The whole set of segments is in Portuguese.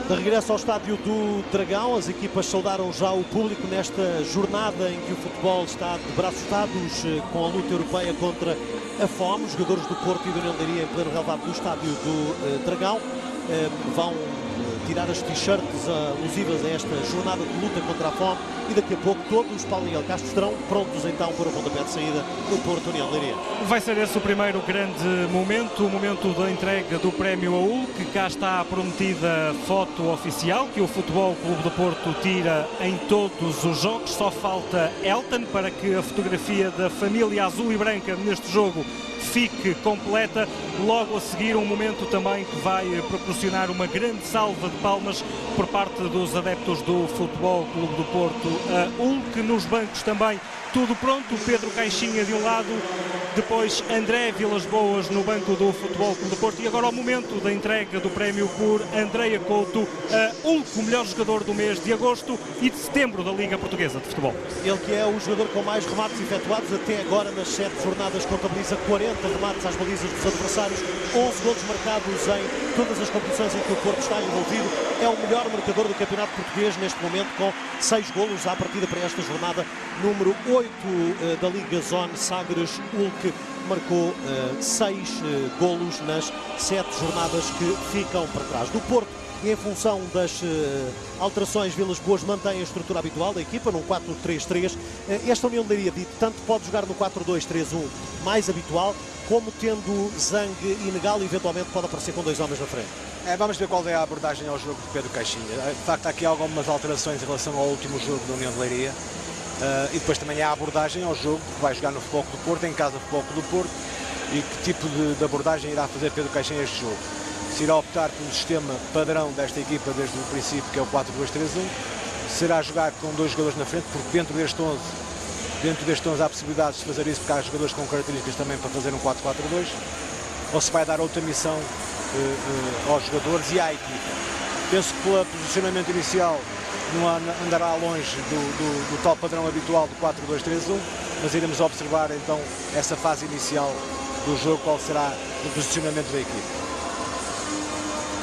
De regresso ao estádio do Dragão, as equipas saudaram já o público nesta jornada em que o futebol está de braços dados com a luta europeia contra a fome. Os jogadores do Porto e do União de Leiria em pleno relevado do estádio do Dragão vão tirar as t-shirts alusivas a esta jornada de luta contra a fome e daqui a pouco todos, Paulo Miguel Castro, estarão prontos então para o pontapé de saída do Porto União de Leiria. Vai ser esse o primeiro grande momento, o momento da entrega do prémio a Hulk. Cá está a prometida foto oficial que o Futebol Clube do Porto tira em todos os jogos. Só falta Elton para que a fotografia da família azul e branca neste jogo fique completa. Logo a seguir um momento também que vai proporcionar uma grande salva de palmas por parte dos adeptos do Futebol Clube do Porto. A Hulk nos bancos também tudo pronto, Pedro Caixinha de um lado, depois André Vilas-Boas no banco do Futebol Clube do Porto e agora o momento da entrega do prémio por Andreia Couto, a Hulk, o melhor jogador do mês de agosto e de setembro da Liga Portuguesa de Futebol. Ele que é o jogador com mais remates efetuados até agora nas 7 jornadas, contabiliza 40 remates às balizas dos adversários, 11 golos marcados em todas as competições em que o Porto está envolvido. É o melhor marcador do campeonato português neste momento, com 6 golos à partida para esta jornada número 8 da Liga Zone. Sagres Hulk marcou 6 golos nas 7 jornadas que ficam para trás do Porto. E em função das alterações, Vilas-Boas mantém a estrutura habitual da equipa num 4-3-3. Esta União de Leiria tanto pode jogar no 4-2-3-1 mais habitual, como tendo Zang e Negal, eventualmente pode aparecer com 2 homens na frente. Vamos ver qual é a abordagem ao jogo de Pedro Caixinha. De facto, há aqui algumas alterações em relação ao último jogo da União de Leiria. E depois também há a abordagem ao jogo que vai jogar no Futebol Clube do Porto, em casa do Futebol Clube do Porto, e que tipo de abordagem irá fazer Pedro Caixinha este jogo. Se irá optar pelo sistema padrão desta equipa desde o princípio, que é o 4-2-3-1, será jogar com 2 jogadores na frente, porque dentro deste 11 há possibilidades de fazer isso, porque há jogadores com características também para fazer um 4-4-2, ou se vai dar outra missão aos jogadores e à equipa. Penso que pelo posicionamento inicial não andará longe do tal padrão habitual do 4-2-3-1, mas iremos observar então essa fase inicial do jogo, qual será o posicionamento da equipa.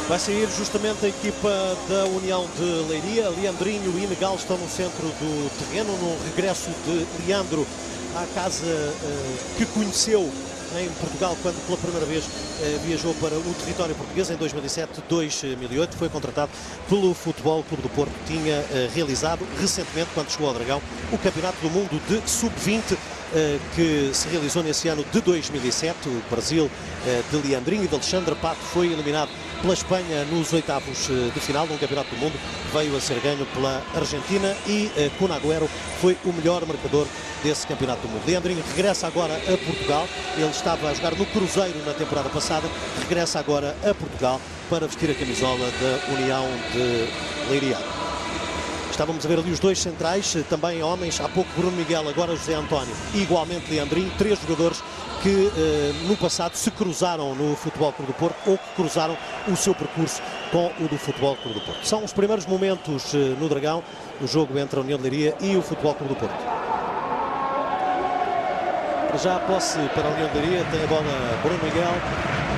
Vai sair justamente a equipa da União de Leiria. Leandrinho e Negal estão no centro do terreno, no regresso de Leandro à casa que conheceu em Portugal quando pela primeira vez viajou para o território português em 2007-2008. Foi contratado pelo Futebol Clube do Porto. Tinha realizado recentemente, quando chegou ao Dragão, o Campeonato do Mundo de Sub-20 que se realizou nesse ano de 2007. O Brasil de Leandrinho e de Alexandre Pato foi eliminado pela Espanha nos oitavos de final de um Campeonato do Mundo, veio a ser ganho pela Argentina e Kun Agüero foi o melhor marcador desse Campeonato do Mundo. Leandrinho regressa agora a Portugal, ele estava a jogar no Cruzeiro na temporada passada, regressa agora a Portugal para vestir a camisola da União de Leiria. Estávamos a ver ali os 2 centrais, também homens, há pouco Bruno Miguel, agora José António, e igualmente Leandrinho, 3 jogadores que no passado se cruzaram no Futebol Clube do Porto ou que cruzaram o seu percurso com o do Futebol Clube do Porto. São os primeiros momentos no Dragão, no jogo entre a União de Leiria e o Futebol Clube do Porto. Já a posse para a União de Leiria, tem a bola Bruno Miguel,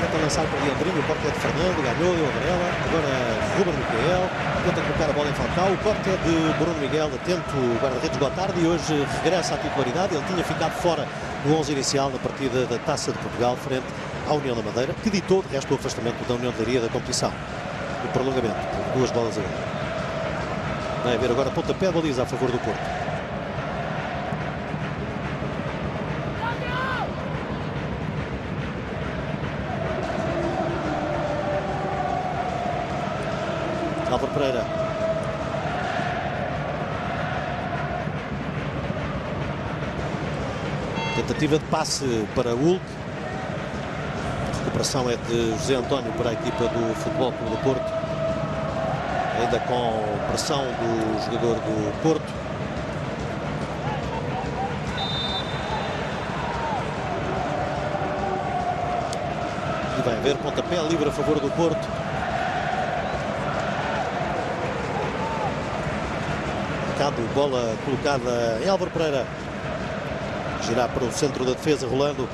tenta lançar para Leandrinho, o corte é de Fernando, ganhou, deu a Varela, agora Ruben Miquel, tenta colocar a bola em Falcao, o corte é de Bruno Miguel, atento o guarda-redes Gotardi, e hoje regressa à titularidade. Ele tinha ficado fora do 11 inicial na partida da Taça de Portugal frente à União da Madeira, que ditou de resto o afastamento da União de Leiria da competição, o prolongamento, por 2 bolas a 1. Vai haver agora pontapé de baliza a favor do Porto. Álvaro Pereira. Tentativa de passe para Hulk. A recuperação é de José António para a equipa do Futebol Clube do Porto. Ainda com pressão do jogador do Porto. E vai haver pontapé livre a favor do Porto. Bola colocada em Álvaro Pereira, girar para o centro da defesa, rolando.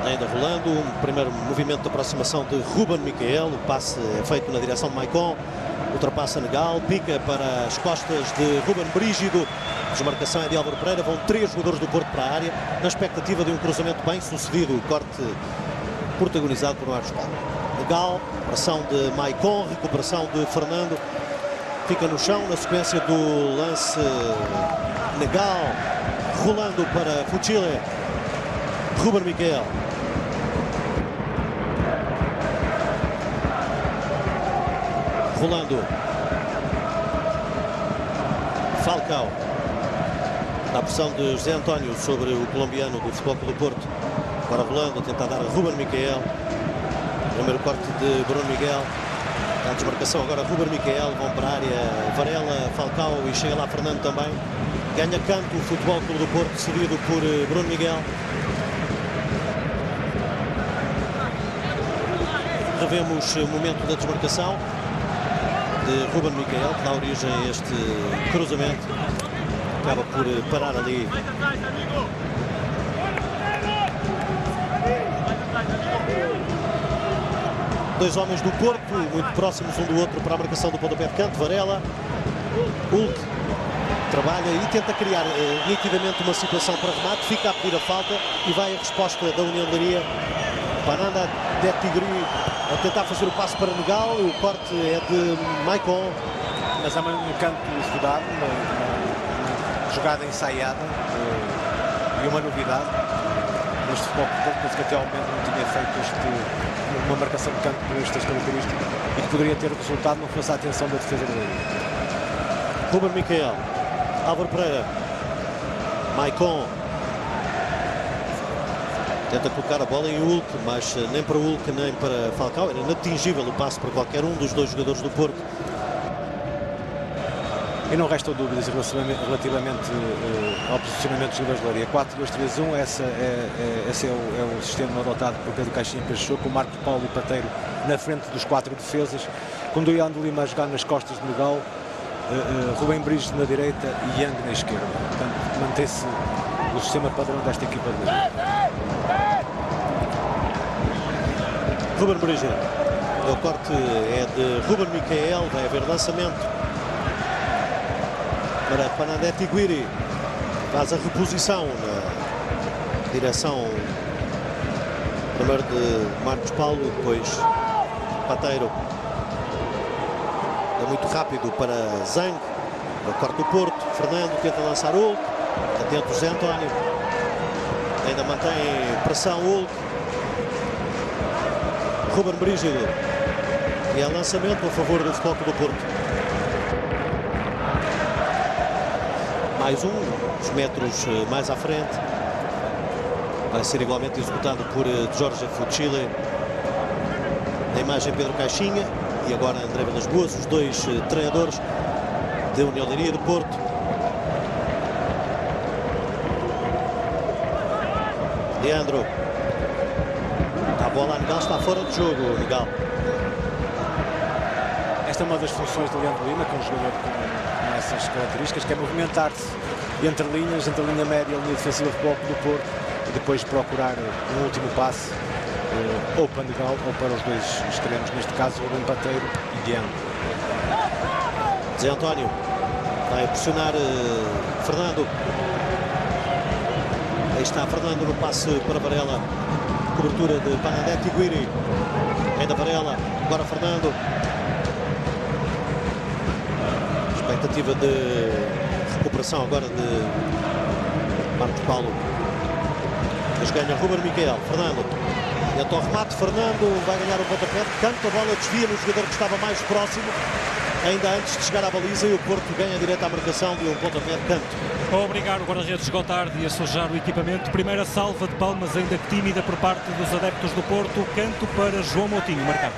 Ainda rolando, um primeiro movimento de aproximação de Ruben Miquel, o passe é feito na direção de Maicon, ultrapassa Negal, pica para as costas de Ruben Brígido, desmarcação é de Álvaro Pereira, vão 3 jogadores do Porto para a área, na expectativa de um cruzamento bem sucedido, o corte protagonizado por Marcos Paulo. Negal, pressão de Maicon, recuperação de Fernando, fica no chão na sequência do lance. Negal, rolando para Fuchile, Ruben Miquel. Rolando, Falcao, na pressão de José António sobre o colombiano do Futebol Clube do Porto. Agora rolando, a tentar dar a Ruben Miquel. Primeiro corte de Bruno Miguel. A desmarcação agora Ruben Miquel, vão para a área Varela, Falcao e chega lá Fernando também. Ganha canto o Futebol Clube do Porto, cedido por Bruno Miguel. Revemos o momento da desmarcação de Ruben Miquel, que dá origem a este cruzamento. Acaba por parar ali. Dois homens do Porto, muito próximos um do outro para a marcação do pontapé de canto. Varela, Hulk, trabalha e tenta criar nitidamente uma situação para remate. Fica a pedir a falta e vai a resposta da União de Leiria. Pananda de Tigre a tentar fazer o passo para Negal, o corte é de Maicon. Mas há um canto estudado, uma jogada ensaiada e uma novidade neste futebol do Porto, mas que até ao momento não tinha feito uma marcação de canto por estas características e que poderia ter resultado não fosse a atenção da defesa da Leiria. Ruben Miquel, Álvaro Pereira, Maicon. Tenta colocar a bola em Hulk, mas nem para Hulk nem para Falcao. Era inatingível o passe para qualquer um dos dois jogadores do Porto. E não restam dúvidas relativamente ao posicionamento dos jogadores da Leiria. 4-2-3-1, esse é o sistema adotado por Pedro Caixinha Peixoto, com Marcos Paulo e Pateiro na frente dos 4 defesas, com Duian de Lima a jogar nas costas de Negal, Rubem Brígido na direita e Yang na esquerda. Portanto, mantém-se o sistema padrão desta equipa de Leiria. Ruben Brígido, o corte é de Ruben Miquel, vai haver lançamento para Pananda Tigre, faz a reposição na direção primeiro de Marcos Paulo e depois Pateiro. É muito rápido para Zang, o corte do Porto. Fernando tenta lançar Hulk, atento José António, ainda mantém pressão Hulk. Ruben Brígido, e é lançamento a favor do Futebol Clube do Porto. Mais uns metros mais à frente, vai ser igualmente executado por Jorge Fuchile. Na imagem Pedro Caixinha e agora André Vilas Boas, os dois treinadores da União de Leiria e do Porto. Leandro, a bola a Negal, está fora de jogo. Negal. Esta é uma das funções de Leandro Lima, que é um jogador com essas características, que é movimentar-se entre linhas, entre a linha média e a linha defensiva do Futebol Clube do Porto, e depois procurar um último passe ou para Negal ou para os dois extremos, neste caso o Rubem Pateiro e Diano. Zé António vai pressionar Fernando. Aí está Fernando no passe para Varela, cobertura de Pananda Tigre, ainda Varela, agora Fernando. Expectativa de recuperação agora de Marcos Paulo. Mas ganha Ruben Miquel. Fernando. E até o remate. Fernando vai ganhar o pontapé de canto. A bola desvia no jogador que estava mais próximo, ainda antes de chegar à baliza, e o Porto ganha direto à marcação de um pontapé de canto. Ao obrigar o guarda-redes Gotardi a sujar o equipamento, primeira salva de palmas ainda tímida por parte dos adeptos do Porto. Canto para João Moutinho, marcado.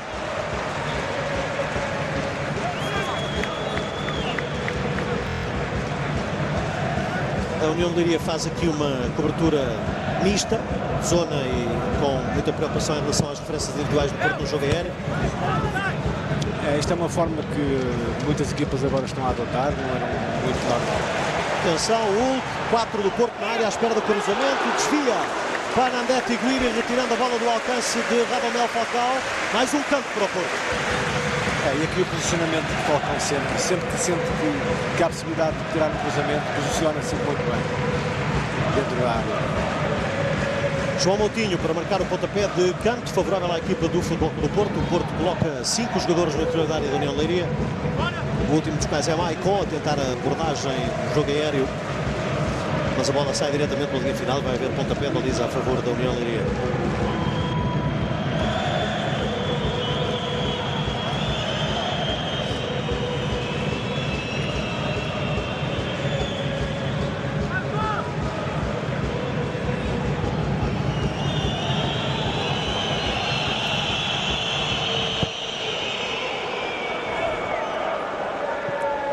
A União de Leiria faz aqui uma cobertura mista, zona, e com muita preocupação em relação às diferenças individuais do Porto no jogo aéreo. Esta é uma forma que muitas equipas agora estão a adotar, não era muito normal. Atenção, Hulk, 4 do Porto na área à espera do cruzamento, desvia Fernandete Higuiri retirando a bola do alcance de Radamel Falcao. Mais um canto para o Porto. E aqui o posicionamento de Falcão sempre que sente que há possibilidade de tirar no cruzamento, posiciona-se muito bem dentro da área. João Moutinho para marcar o pontapé de canto, favorável à equipa do Futebol Clube do Porto. O Porto coloca 5 jogadores no interior da área da União de Leiria. O último dos quais é Maicon, a tentar a abordagem no jogo aéreo. Mas a bola sai diretamente pela linha final. Vai haver pontapé de baliza a favor da União de Leiria.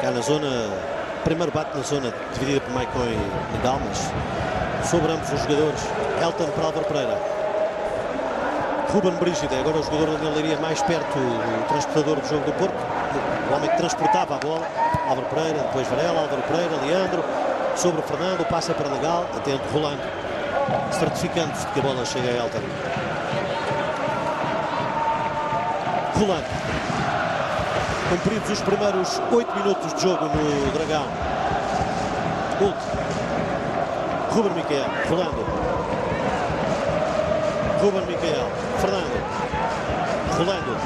Cá na zona, primeiro bate na zona dividida por Maicon e Negal, mas sobre ambos os jogadores. Elton para Álvaro Pereira. Ruben Brígida, agora o jogador da União de Leiria mais perto do transportador do jogo do Porto. O homem que transportava a bola. Álvaro Pereira, depois Varela, Álvaro Pereira, Leandro. Sobre Fernando, passa para Negal, atento, Rolando. Certificando-se de que a bola chega a Elton. Rolando. Cumpridos os primeiros 8 minutos de jogo no Dragão. Hulk. Ruben Miquel. Rolando. Ruben Miquel. Fernando. Rolando.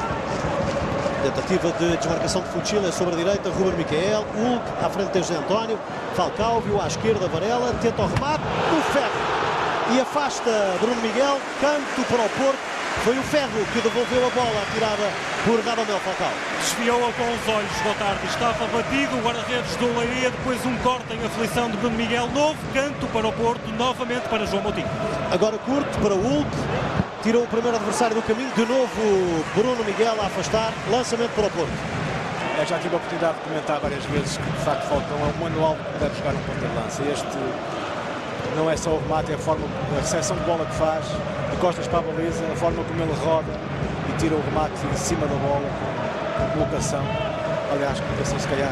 Tentativa de desmarcação de Fuchila sobre a direita. Ruben Miquel. Hulk. À frente tem José António. Falcao viu à esquerda Varela. Tenta o remate. O Ferro. E afasta Bruno Miguel. Canto para o Porto. Foi o Ferro que devolveu a bola atirada por Radamel Falcao. Desviou-a com os olhos, Gotardi. Estava batido, o guarda-redes do Leiria. Depois um corte em aflição de Bruno Miguel. Novo canto para o Porto, novamente para João Moutinho. Agora curto para o Hulk. Tirou o primeiro adversário do caminho. De novo Bruno Miguel a afastar. Lançamento para o Porto. Já tive a oportunidade de comentar várias vezes que de facto Falcão é um manual que deve jogar um ponta de lança. Este não é só o remate, é a recepção de bola que faz, de costas para a baliza, a forma como ele roda e tira o remate em cima da bola, com colocação. Aliás, colocação se calhar,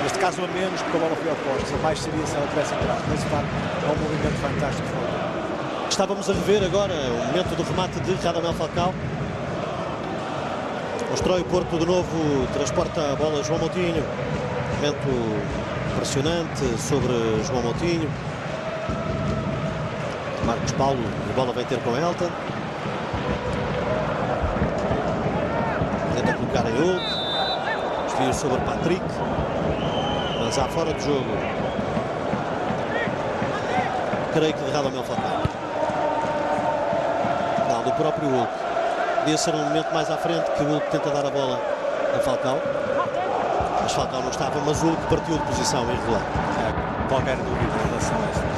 neste caso a menos, porque a bola foi ao poste. A mais seria se ela tivesse entrado, mas de facto é um movimento fantástico de Falcão. Estávamos a rever agora o momento do remate de Radamel Falcao. Constrói o Porto de novo, transporta a bola João Moutinho. Momento impressionante sobre João Moutinho. Marcos Paulo, a bola vai ter com Elton. Tenta colocar em Hulk. Desvio sobre Patrick. Mas há fora de jogo. Creio que de Radamel Falcao. Não, do próprio Hulk. Podia ser um momento mais à frente que o Hulk tenta dar a bola a Falcao. Mas Falcao não estava, mas o Hulk partiu de posição irregular. Qualquer dúvida em relação a esta.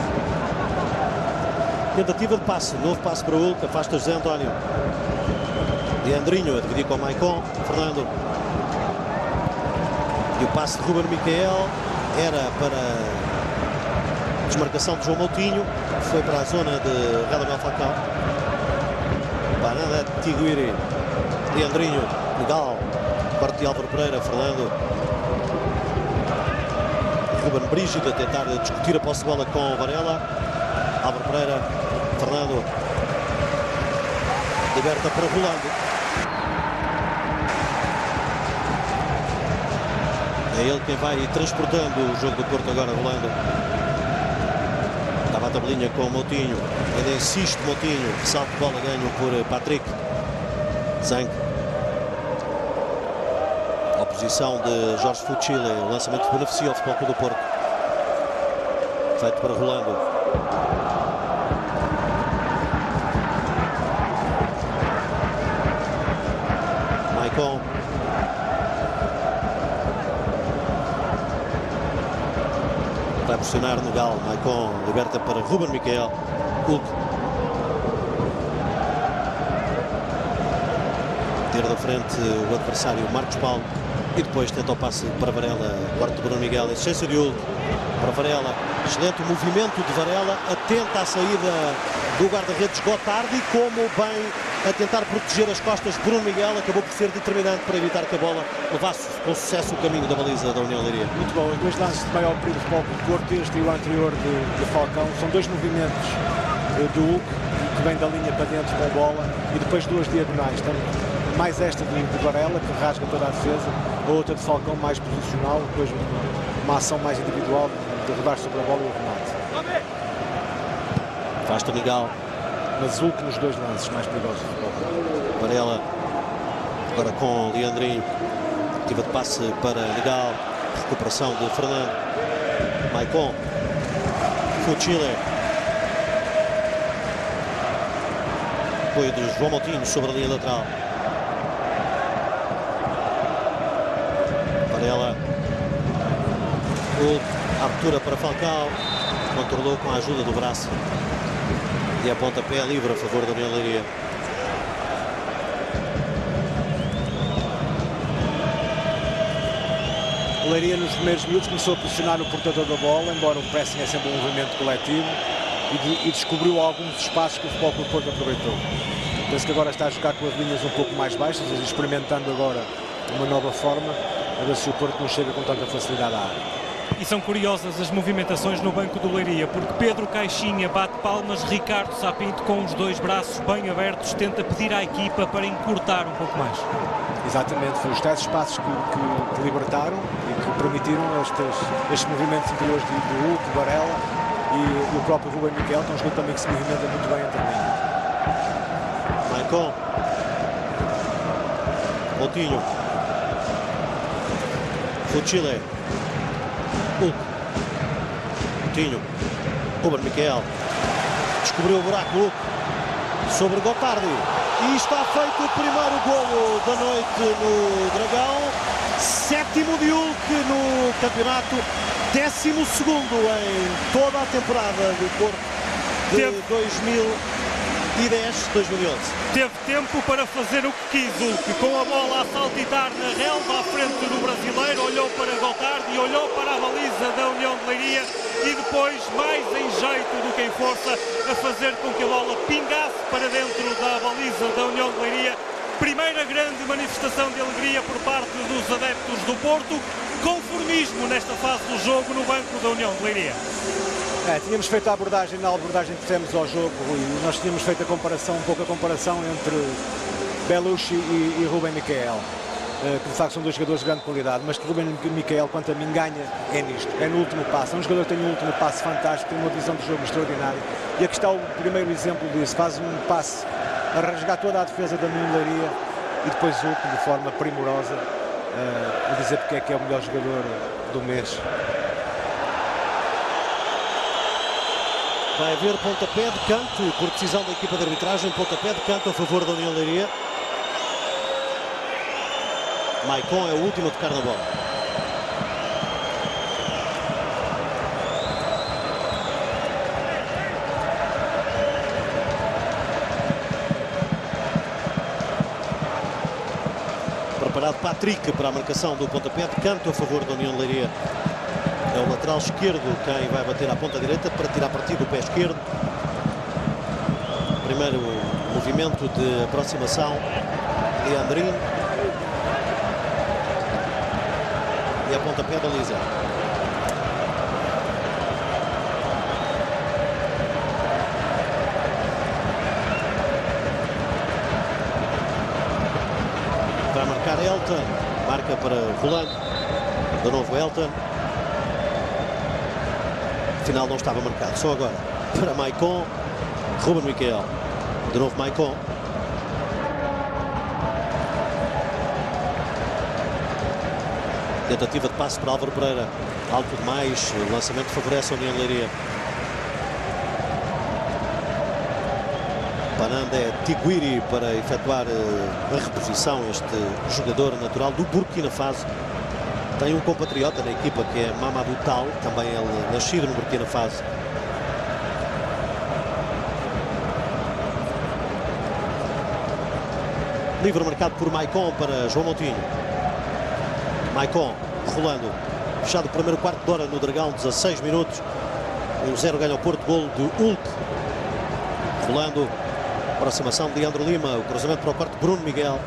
Tentativa de passe, novo passe para o Hulk, afasta José António. Leandrinho a dividir com o Maicon, Fernando. E o passe de Ruben Miquel era para desmarcação de João Moutinho, foi para a zona de Radamel Falcao. Fernandete Higuiri, Leandrinho, Negal, corte de Álvaro Pereira, Fernando. Ruben Brígida a tentar discutir a posse de bola com o Varela. Álvaro Pereira, Fernando, liberta para Rolando. É ele quem vai transportando o jogo do Porto agora, Rolando. Estava a tabelinha com o Moutinho, ainda insiste Moutinho, salto de bola ganho por Patrick. Zank. Oposição de Jorge Fuchila, o lançamento que beneficia o Futebol Clube do Porto. Feito para Rolando. Maicon. Vai pressionar Negal. Maicon liberta para Ruben Miquel. Hulk. Tira da frente o adversário Marcos Paulo. E depois tenta o passe para Varela. Corte de Bruno Miguel. Excelência de Hulk para Varela. Excelente movimento de Varela. Atenta à saída do guarda-redes Gotardi, como bem a tentar proteger as costas de Bruno Miguel, acabou por ser determinante para evitar que a bola levasse com sucesso o caminho da baliza da União Leiria. Muito bom, os dois lances de maior perigo do Futebol Clube do Porto, este e o anterior de Falcão, são dois movimentos do Hulk que vem da linha para dentro com a bola, e depois duas diagonais, mais esta de Varela, que rasga toda a defesa, a outra de Falcão mais posicional, depois uma ação mais individual de rodar sobre a bola e o remate. Afasta Miguel. Mas Hulk nos dois lances mais perigosos. Varela agora com Leandrinho, tentativa de passe para Miguel, recuperação de Fernando. Maicon, Fuchile, apoio de João Moutinho sobre a linha lateral. Varela, a abertura para Falcão, controlou com a ajuda do braço e a pontapé livre a favor da União Leiria. O Leiria nos primeiros minutos começou a posicionar o portador da bola, embora o pressing é sempre um movimento coletivo, e descobriu alguns espaços que o Futebol Clube do Porto aproveitou. Penso que agora está a jogar com as linhas um pouco mais baixas, experimentando agora uma nova forma, a ver se o Porto não chega com tanta facilidade à área. E são curiosas as movimentações no banco do Leiria, porque Pedro Caixinha bate palmas, Ricardo Sapinto, com os dois braços bem abertos, tenta pedir à equipa para encurtar um pouco mais. Exatamente, foi os tais espaços que libertaram e que permitiram estes movimentos interiores de Hulk, de Varela e o próprio Ruben Miquel, que é um jogador também que se movimenta muito bem entre linhas. Maicon, Moutinho, Fuchile, Hulk, Moutinho, Ruben Miquel, descobriu o buraco Hulk sobre Gotardi e está feito o primeiro golo da noite no Dragão, 7º de Hulk no campeonato, 12º em toda a temporada do Porto de 2010-2011. Teve tempo para fazer o que quis, Hulk, com a bola a saltitar na relva à frente do brasileiro, olhou para Gotardi, olhou para a baliza da União de Leiria e depois, mais em jeito do que em força, a fazer com que a bola pingasse para dentro da baliza da União de Leiria. Primeira grande manifestação de alegria por parte dos adeptos do Porto, conformismo nesta fase do jogo no banco da União de Leiria. Tínhamos feito a abordagem, na abordagem que fizemos ao jogo, e nós tínhamos feito um pouco a comparação entre Belushi e Ruben Miquel, que de facto são dois jogadores de grande qualidade, mas que Ruben Miquel, quanto a mim, ganha é nisto, é no último passe. É um jogador que tem um último passe fantástico, tem uma visão de jogo extraordinária, e aqui está o primeiro exemplo disso, faz um passe a rasgar toda a defesa da União de Leiria e depois Hulk de forma primorosa a dizer porque é que é o melhor jogador do mês. Vai haver pontapé de canto, por decisão da equipa de arbitragem, pontapé de canto a favor da União Leiria. Maicon é o último a tocar na bola. Preparado Patrick para a marcação do pontapé de canto a favor da União Leiria. É o lateral esquerdo quem vai bater à ponta direita para tirar partido do pé esquerdo. Primeiro movimento de aproximação, Leandrinho. E a pontapé da Lisa. Vai marcar Elton, marca para Rolando, de novo Elton. Afinal não estava marcado, só agora para Maicon, Ruben Miquel, de novo Maicon. Tentativa de passe para Álvaro Pereira, alto demais, o lançamento favorece a União de Leiria. Panandé Tiguiri para efetuar a reposição, este jogador natural do Burkina Faso. Tem um compatriota na equipa que é Mamadou Tal, também ele nascido no Burkina Faso. Livre marcado por Maicon para João Moutinho. Maicon, rolando. Fechado o primeiro quarto de hora no Dragão, 16 minutos. 1-0 ganha o Porto, golo de Hulk. Rolando. Aproximação de Leandro Lima. O cruzamento para o quarto, Bruno Miguel.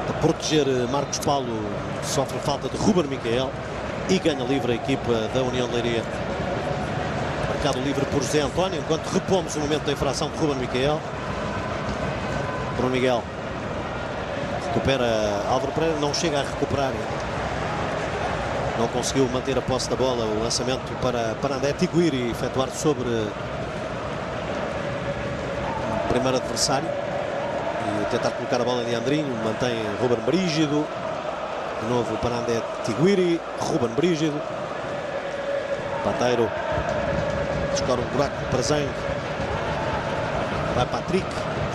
A proteger Marcos Paulo, sofre falta de Ruben Miquel e ganha livre a equipa da União de Leiria. indicado livre por Zé António, enquanto repomos o momento da infração de Ruben Miquel. Bruno Miguel recupera Álvaro Pereira, não chega a recuperar, não conseguiu manter a posse da bola. O lançamento para André Tiguiri efetuar sobre o primeiro adversário e tentar colocar a bola em Leandrinho. Mantém Ruben Brígido, de novo para André Tiguiri, Ruben Brígido, Pateiro descobre um buraco para Zeng, vai Patrick.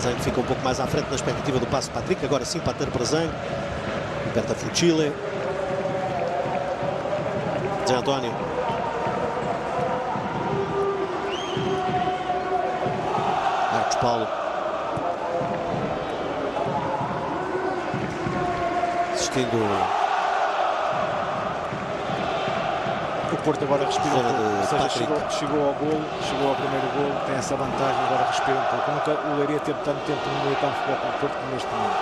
Zeng fica um pouco mais à frente na expectativa do passo de Patrick. Agora sim, Pateiro para Zeng, aperta Fuchile, Zé António, Marcos Paulo, assistindo. O Porto agora respira um pouco, ou seja, chegou ao golo, chegou ao primeiro golo, tem essa vantagem, agora respira um pouco. Nunca o Leiria teve tanto tempo no meio campo do Porto como neste momento.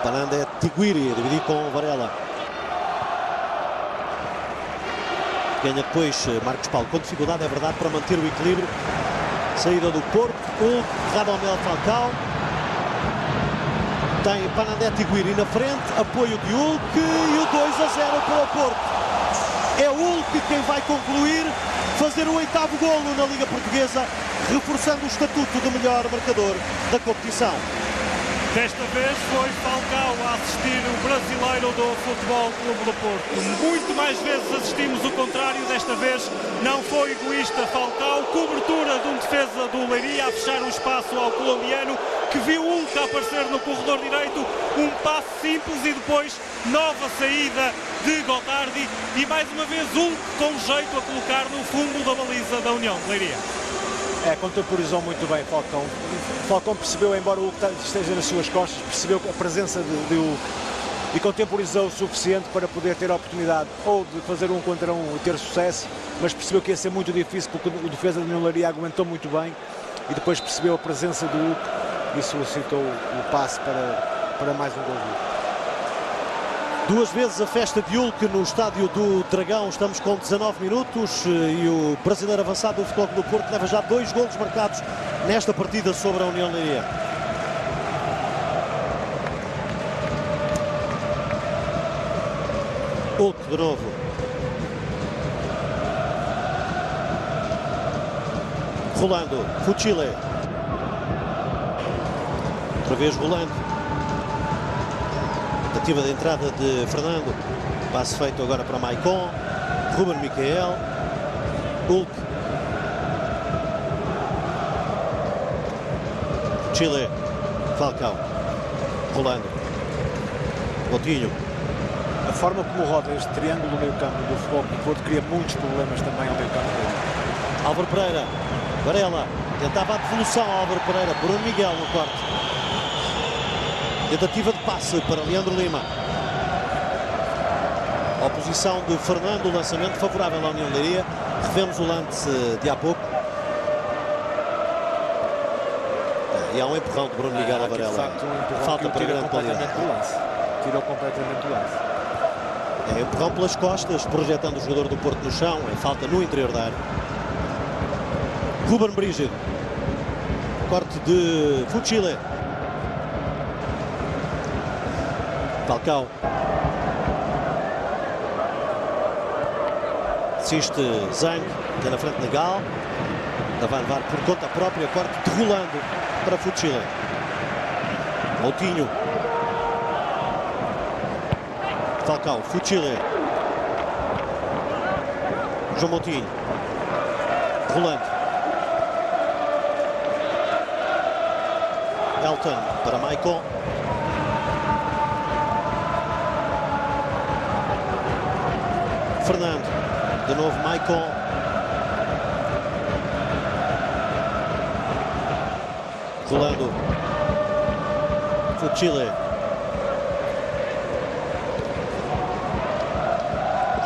Pananda é Tiguiri a dividir com Varela. Ganha depois Marcos Paulo com dificuldade, é verdade, para manter o equilíbrio. Saída do Porto, Radamel Falcao. Tem Panandé Tiguiri na frente, apoio de Hulk e o 2-0 para o Porto. É Hulk quem vai concluir, fazer o 8º golo na Liga Portuguesa, reforçando o estatuto do melhor marcador da competição. Desta vez foi Falcao a assistir o brasileiro do Futebol Clube do Porto. Muito mais vezes assistimos o contrário, desta vez não foi egoísta Falcao. Cobertura de um defesa do Leiria a fechar o espaço ao colombiano, que viu Hulk aparecer no corredor direito. Um passe simples e depois nova saída de Gotardi. E mais uma vez Hulk com jeito a colocar no fundo da baliza da União de Leiria. Contemporizou muito bem Falcão. Falcão percebeu, embora o Hulk esteja nas suas costas, percebeu a presença de Hulk e contemporizou o suficiente para poder ter a oportunidade ou de fazer 1 contra 1 e ter sucesso, mas percebeu que ia ser muito difícil porque o defesa de União Leiria aguentou muito bem e depois percebeu a presença do Hulk e solicitou o passe para mais um gol. Duas vezes a festa de Hulk no estádio do Dragão. Estamos com 19 minutos e o brasileiro avançado do Futebol Clube do Porto leva já 2 golos marcados nesta partida sobre a União Leiria. Hulk de novo. Rolando, Fuchile. Outra vez rolando. Tentativa de entrada de Fernando. Passe feito agora para Maicon. Ruben Miquel. Hulk. Chile. Falcao. Rolando. Coutinho. A forma como roda este triângulo no meio campo do Futebol Clube do Porto cria muitos problemas também ao meio campo dele. Álvaro Pereira. Varela. Tentava a devolução ao Álvaro Pereira. Bruno Miguel no corte. Tentativa de passe para Leandro Lima. Oposição de Fernando, lançamento favorável à União de Leiria. Revemos o lance de há pouco. E há um empurrão de Bruno Miguel a Varela. De facto, um empurrão falta que para grande completamente qualidade. do lance. Tirou completamente do lance. É empurrão pelas costas, projetando o jogador do Porto no chão. É falta no interior da área. Ruben Brígido. Corte de Fuchile. Falcao. Assiste Zeng, que é na frente de Gal. Vai levar por conta própria, corte de Rolando para Fuchile. Moutinho. Falcao, Fuchile. João Moutinho. Rolando. Elton para Maicon. Fernando, de novo Maicon. Rolando. Fuchile.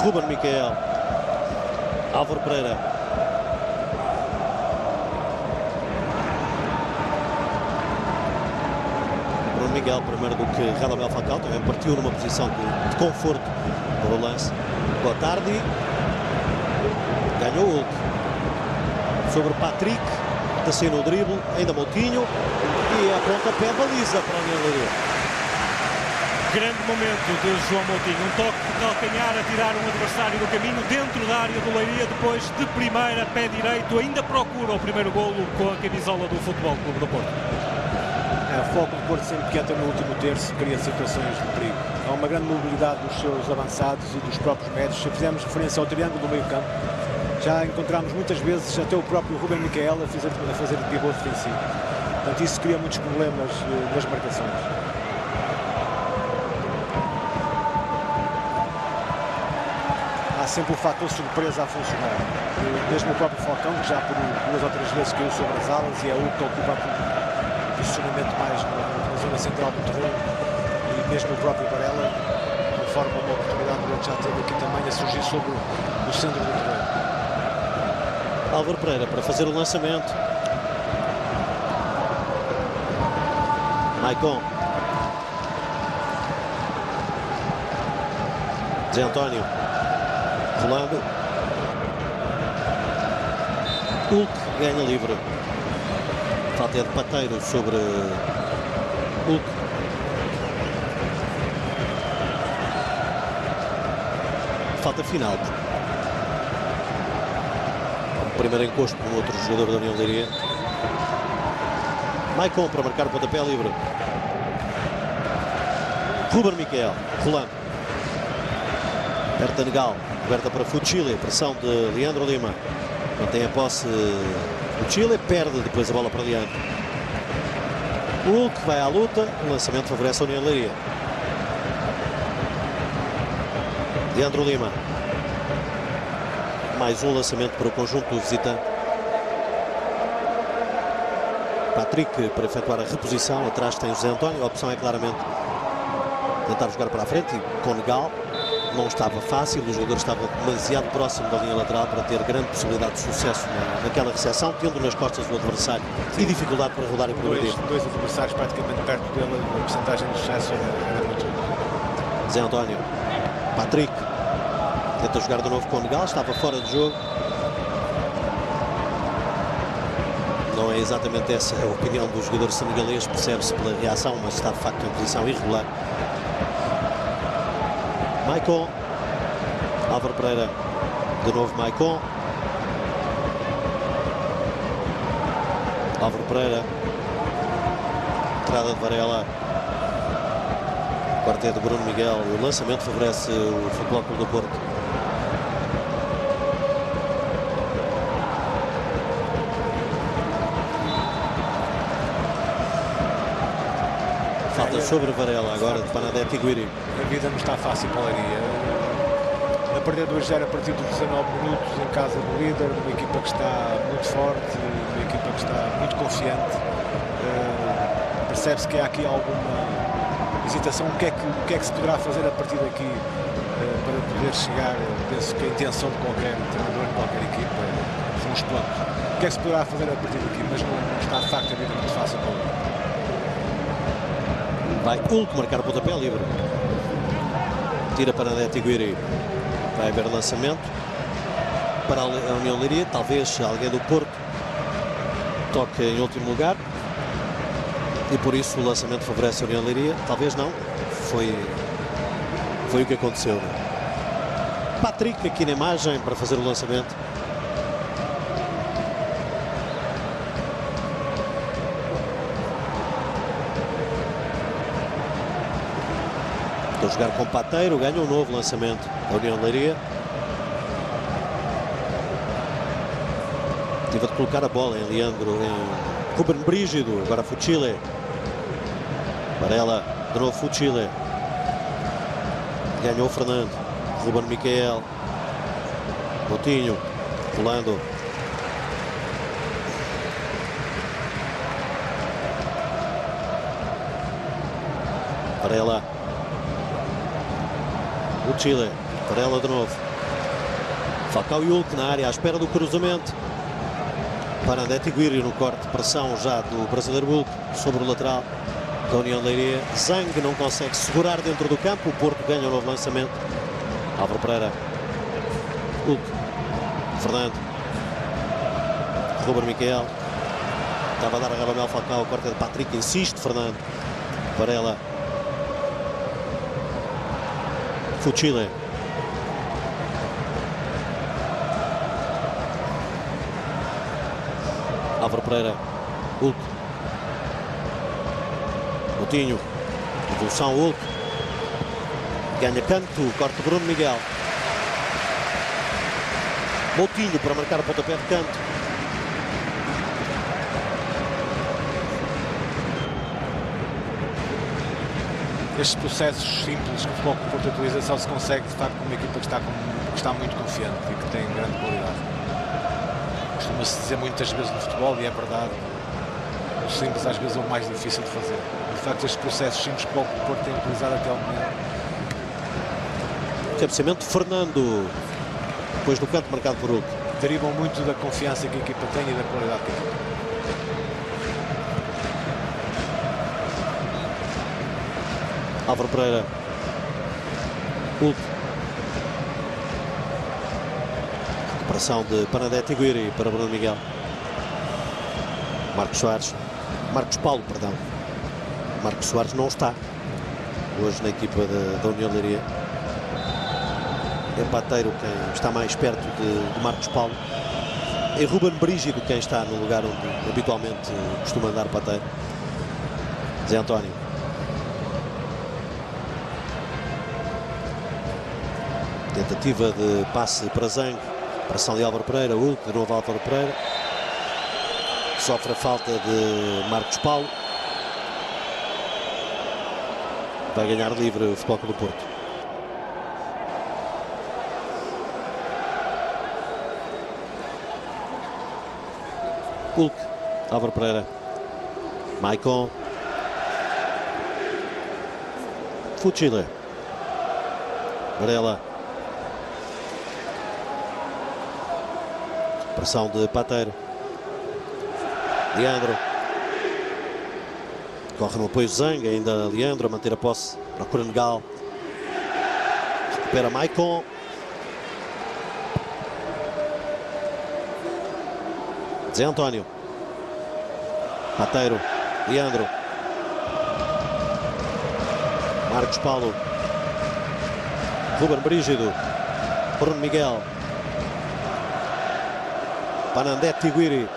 Ruben Miquel. Álvaro Pereira. Bruno Bruno Miguel, primeiro do que Radamel Falcão, também partiu numa posição de conforto para o lance. Boa tarde. Ganhou o Hulk. Sobre Patrick, está saindo o drible, ainda Moutinho, e a pontapé baliza para a União de Leiria. Grande momento de João Moutinho, um toque de calcanhar a tirar um adversário do caminho dentro da área do Leiria, depois de primeira, pé direito, ainda procura o primeiro golo com a camisola do Futebol Clube do Porto. O foco do Porto sempre que entra no último terço cria situações de perigo. Há uma grande mobilidade dos seus avançados e dos próprios médios. Se fizermos referência ao triângulo do meio campo, já encontramos muitas vezes até o próprio Ruben Miquel a fazer de pivô defensivo. Portanto, isso cria muitos problemas nas marcações. Há sempre o fator surpresa a funcionar. Mesmo o próprio Falcão, que já por 2 ou 3 vezes caiu sobre as alas, e é o que ocupa o posicionamento mais na zona central do terreno, e mesmo o próprio Varela, conforme uma oportunidade que já teve aqui também a surgir sobre o centro do terreno. Álvaro Pereira para fazer o lançamento. Maicon. Zé António. Rolando. Hulk ganha livre. Falta é de Pateiro sobre Hulk. Falta final. Primeiro encosto com outro jogador da União de Leiria. Maicon para marcar o pontapé livre. Ruben Miquel, rolando. Bertanegal, aberta para Fuchile, pressão de Leandro Lima. Mantém a posse Fuchile, perde depois a bola para Leandro. Hulk vai à luta, o lançamento favorece a União de Leiria. Leandro Lima. Mais um lançamento para o conjunto do visitante. Patrick para efetuar a reposição. Atrás tem o José António. A opção é claramente tentar jogar para a frente. E Conegal não estava fácil. O jogador estava demasiado próximo da linha lateral para ter grande possibilidade de sucesso naquela recepção, tendo nas costas do adversário e dificuldade para rodar e progredir. Dois adversários praticamente perto dele. A porcentagem de sucesso era muito. José António. Patrick. Tenta jogar de novo com o Conegal, estava fora de jogo. Não é exatamente essa a opinião do jogador senegalês, percebe-se pela reação, mas está de facto em posição irregular. Maicon. Álvaro Pereira. De novo Maicon. Álvaro Pereira. Entrada de Varela. Quarteto de Bruno Miguel. O lançamento favorece o Futebol Clube do Porto. Falta sobre Varela agora de Bernadette Higuiri. A vida não está fácil para a Leiria. A perder 2-0 a partir dos 19 minutos em casa do líder, uma equipa que está muito forte, uma equipa que está muito confiante. Percebe-se que há aqui alguma hesitação. O que é que se poderá fazer a partir daqui para poder chegar? Penso que a intenção de qualquer treinador, de qualquer equipa, são os planos. O que é que se poderá fazer a partir daqui? Mas não está de facto a vida muito fácil para a Leiria. Vai Hulk marcar o pontapé livre. Tira para Bernadette Higuiri. Vai haver lançamento para a União de Leiria. Talvez alguém do Porto toque em último lugar. E por isso o lançamento favorece a União de Leiria. Talvez não. Foi o que aconteceu. Patrick aqui na imagem para fazer o lançamento. Estou a jogar com Pateiro, ganha um novo lançamento da União de Leiria. Tive de colocar a bola em Leandro, em Ruben Brígido, agora Fuchile. Varela, de novo Fuchile. Ganhou o Fernando, Ruben Miquel. Moutinho, Rolando. Varela. O Chile, Varela de novo. Falcão e Hulk na área à espera do cruzamento. Bernadette Higuiri no corte de pressão já do brasileiro Hulk sobre o lateral. da União de Leiria. Zang não consegue segurar dentro do campo. O Porto ganha um novo lançamento. Álvaro Pereira. Hulk. Fernando. Ruben Miquel. Estava a dar a Radamel Falcão. O corte de Patrick. Insiste Fernando. Varela. Fuchile. Álvaro Pereira. Hulk. Moutinho. Evolução Hulk. Ganha canto. Corte de Bruno Miguel. Moutinho para marcar o pontapé de canto. Estes processos simples que o Futebol Clube do Porto utiliza só se consegue de facto com uma equipa que está muito confiante e que tem grande qualidade. Costuma-se dizer muitas vezes no futebol, e é verdade, o simples às vezes é o mais difícil de fazer. De facto, estes processos simples que o Futebol Clube do Porto tem utilizado até ao momento. Cabeceamento de Fernando. Depois do canto marcado por Hulk. Derivam muito da confiança que a equipa tem e da qualidade que a equipa tem. Álvaro Pereira. Hulk. Recuperação de Panadete Guiri para Bruno Miguel. Marcos Soares. Marcos Paulo, perdão. Marcos Soares não está hoje na equipa da União de Leiria. É Pateiro quem está mais perto de Marcos Paulo. É Ruben Brígido quem está no lugar onde habitualmente costuma andar Pateiro. Zé António. Tentativa de passe para Zang. Pressão de Álvaro Pereira. Hulk, de novo Álvaro Pereira. Sofre a falta de Marcos Paulo. Vai ganhar livre o Futebol Clube do Porto. Hulk. Álvaro Pereira. Maicon. Fuchile. Varela. Pressão de Pateiro. Leandro. Corre no apoio Zang, ainda Leandro a manter a posse. Procura Negal. Recupera Maicon. Zé António. Pateiro. Leandro. Marcos Paulo. Ruben Brígido. Bruno Miguel. Panandete Guiri.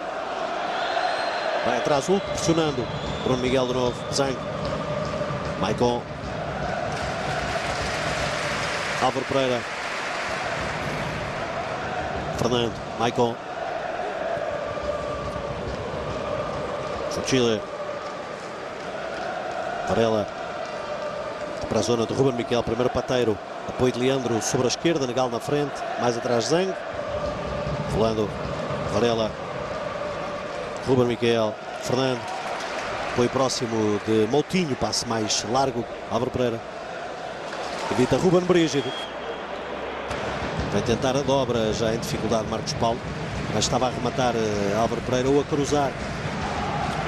Vai atrás Hulk, pressionando. Bruno Miguel de novo. Zang. Maicon. Álvaro Pereira. Fernando. Maicon. Fuchile. Varela. Para a zona de Ruben Miquel. Primeiro Pateiro. Apoio de Leandro sobre a esquerda. Negal na frente. Mais atrás Zang. Rolando. Varela. Ruben Miquel. Fernando. Apoio próximo de Moutinho. Passe mais largo. Álvaro Pereira. Evita Ruben Brígido. Vai tentar a dobra, já em dificuldade Marcos Paulo. Mas estava a rematar Álvaro Pereira ou a cruzar.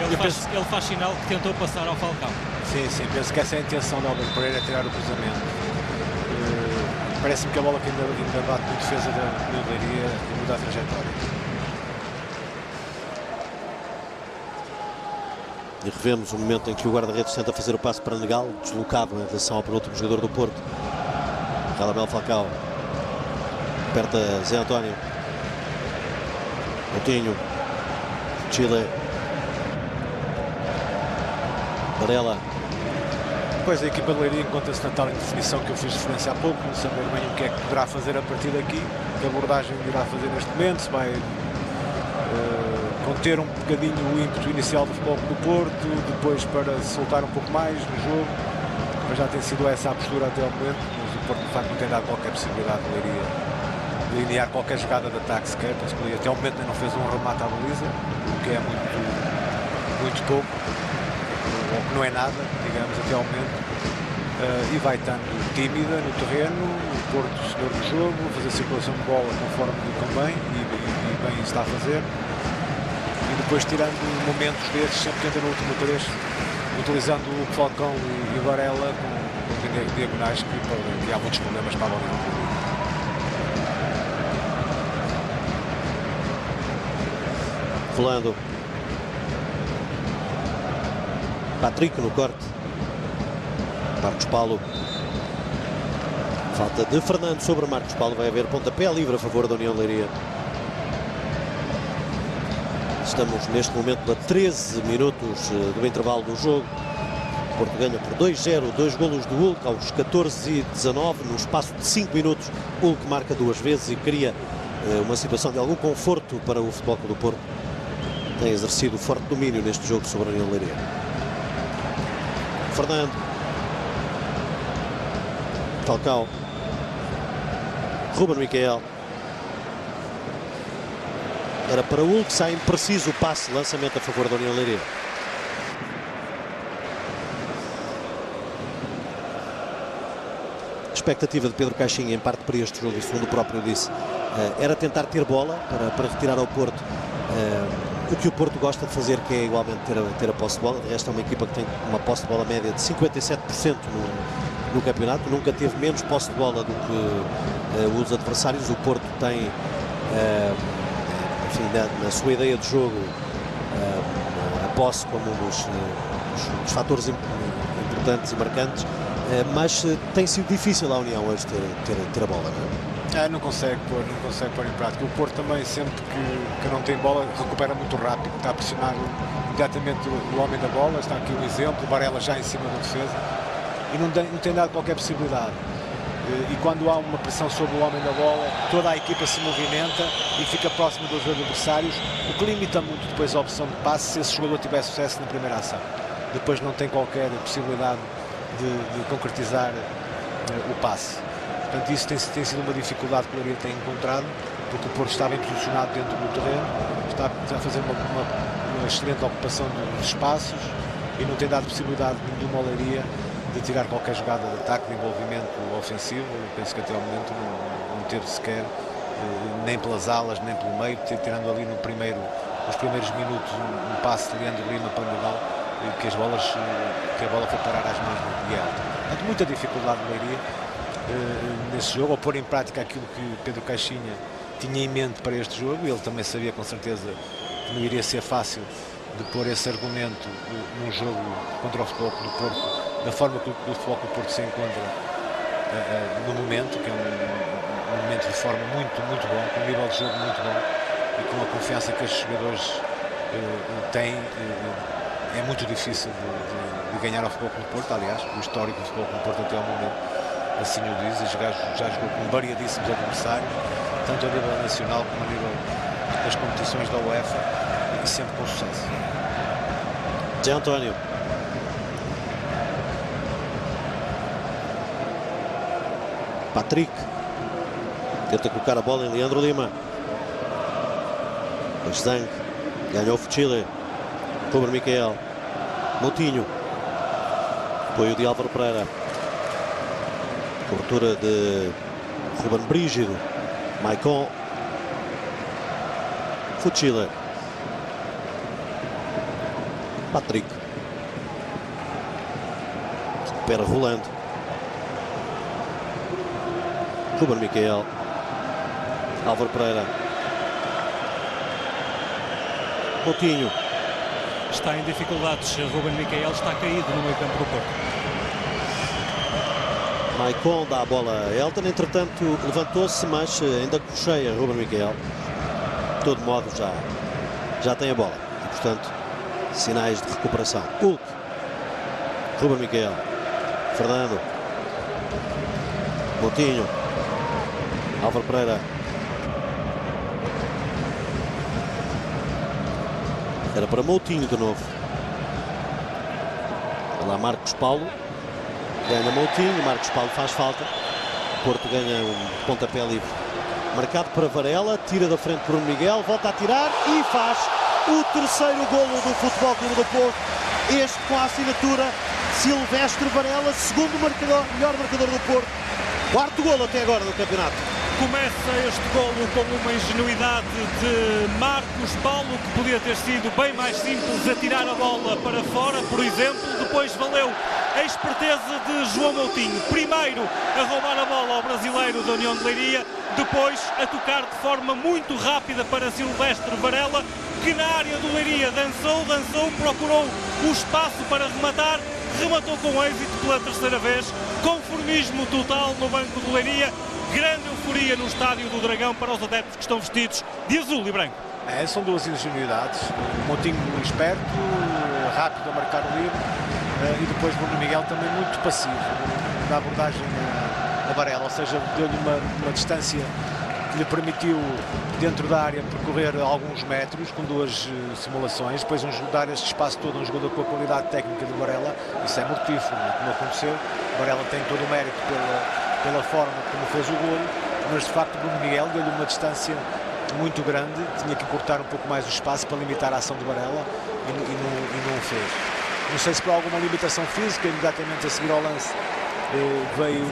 Ele faz sinal que tentou passar ao Falcão. Sim, penso que essa é a intenção de Álvaro Pereira, é tirar o cruzamento. Parece-me que a bola que ainda bate na defesa da União de Leiria e muda a trajetória. E revemos o momento em que o guarda-redes tenta fazer o passo para Negal, deslocado em relação ao penúltimo jogador do Porto. Radamel Falcão. Aperta Zé António. Moutinho. Chile. Varela. Depois a equipa de Leiria encontra-se na tal indefinição que eu fiz referência há pouco, não saber bem o que é que poderá fazer a partir daqui, que abordagem irá fazer neste momento, se vai conter um bocadinho o ímpeto inicial do Futebol Clube do Porto, depois para soltar um pouco mais no jogo, mas já tem sido essa a postura até ao momento, mas o Porto de facto não tem dado qualquer possibilidade de Leiria de iniciar qualquer jogada de ataque sequer, até ao momento não fez um remate à baliza, o que é muito pouco, ou que não é nada, digamos, até ao momento, e vai estando tímida no terreno, o Porto senhor do jogo, fazer circulação de bola conforme lhe convém, e bem está a fazer. E depois tirando momentos desses, sempre tenta no último 3 utilizando o Falcão e o Varela com diagonais que há muitos problemas para a bola. Rolando. Patrick no corte. Marcos Paulo. Falta de Fernando sobre Marcos Paulo. Vai haver pontapé livre a favor da União de Leiria. Estamos neste momento a 13 minutos do intervalo do jogo. O Porto ganha por 2-0, 2 golos do Hulk aos 14:19. No espaço de 5 minutos, Hulk marca 2 vezes e cria uma situação de algum conforto para o Futebol Clube do Porto. Tem exercido forte domínio neste jogo sobre a União de Leiria. Fernando. Falcão. Ruben Miquel. Era para Hulk, sai impreciso o passe, lançamento a favor da União de Leiria. A expectativa de Pedro Caixinha, em parte para este jogo, e segundo o próprio disse, era tentar ter bola para retirar ao Porto o que o Porto gosta de fazer, que é igualmente ter a posse de bola. De resto, é uma equipa que tem uma posse de bola média de 57% no campeonato, nunca teve menos posse de bola do que os adversários. O Porto tem, enfim, na sua ideia de jogo, a posse como um dos fatores importantes e marcantes, mas tem sido difícil à União hoje ter a bola, não é? Não consegue pôr em prática. O Porto também, sempre que não tem bola, recupera muito rápido, está a pressionar imediatamente o homem da bola. Está aqui um exemplo, o Varela já em cima da defesa, e não tem dado qualquer possibilidade. E quando há uma pressão sobre o homem da bola, toda a equipa se movimenta e fica próximo dos adversários, o que limita muito depois a opção de passe se esse jogador tiver sucesso na primeira ação. Depois não tem qualquer possibilidade de concretizar o passe. Portanto, isso tem sido uma dificuldade que o Leiria tem encontrado, porque o Porto está bem posicionado dentro do terreno, está a fazer uma excelente ocupação dos espaços e não tem dado possibilidade nenhuma ao Leiria de tirar qualquer jogada de ataque, de envolvimento ofensivo. Eu penso que até ao momento não teve sequer, nem pelas alas, nem pelo meio, tirando ali nos primeiros minutos um passe de Leandro Lima para o Nadal, que a bola foi parar às mãos de Elton. Portanto, muita dificuldade do Leiria nesse jogo, ao pôr em prática aquilo que Pedro Caixinha tinha em mente para este jogo. Ele também sabia com certeza que não iria ser fácil de pôr esse argumento num jogo contra o Futebol Clube do Porto, da forma que o Futebol Clube do Porto se encontra no momento, que é um momento de forma muito, muito bom, com um nível de jogo muito bom e com a confiança que estes jogadores têm. É muito difícil de ganhar ao Futebol Clube do Porto. Aliás, o histórico do Futebol Clube do Porto até ao momento assim o diz. Este gajo já jogou com variadíssimos adversários, tanto a nível nacional como a nível das competições da UEFA, e sempre com sucesso. Zé António. Patrick tenta colocar a bola em Leandro Lima. Zang ganhou o Fuchile. Ruben Miquel. Moutinho. Apoio de Álvaro Pereira. Cobertura de Ruben Brígido. Maicon. Fuchile. Patrick. Recupera Rolando. Ruben Miquel. Álvaro Pereira. Moutinho. Está em dificuldades. Ruben Miquel está caído no meio campo do Porto. Maicon dá a bola a Elton, entretanto levantou-se, mas ainda cocheia Ruben Miquel. De todo modo já tem a bola e, portanto, sinais de recuperação. Hulk. Ruben Miquel. Fernando. Moutinho. Álvaro Pereira. Era para Moutinho de novo. Lá Marcos Paulo. Ganha Moutinho, Marcos Paulo faz falta. Porto ganha um pontapé livre. Marcado para Varela, tira da frente Bruno Miguel, volta a tirar e faz o terceiro golo do Futebol Clube do Porto. Este com a assinatura Silvestre Varela, segundo melhor marcador do Porto. Quarto golo até agora no campeonato. Começa este golo com uma ingenuidade de Marcos Paulo, que podia ter sido bem mais simples atirar a bola para fora, por exemplo. Depois valeu a esperteza de João Moutinho, primeiro a roubar a bola ao brasileiro da União de Leiria, depois a tocar de forma muito rápida para Silvestre Varela, que na área do Leiria dançou, procurou o espaço para rematar, rematou com êxito pela terceira vez, conformismo total no banco do Leiria, grande euforia no estádio do Dragão para os adeptos que estão vestidos de azul e branco. São duas ingenuidades, Moutinho esperto, rápido a marcar o livre, e depois Bruno Miguel também muito passivo na abordagem a Varela, ou seja, deu-lhe uma distância que lhe permitiu, dentro da área, percorrer alguns metros com duas simulações, depois dar este espaço todo a um jogador com a qualidade técnica de Varela. Isso é mortífero, como aconteceu. Varela tem todo o mérito pela forma como fez o golo, mas de facto Bruno Miguel deu-lhe uma distância muito grande, tinha que cortar um pouco mais o espaço para limitar a ação de Varela e não o fez. Não sei se por alguma limitação física, imediatamente a seguir ao lance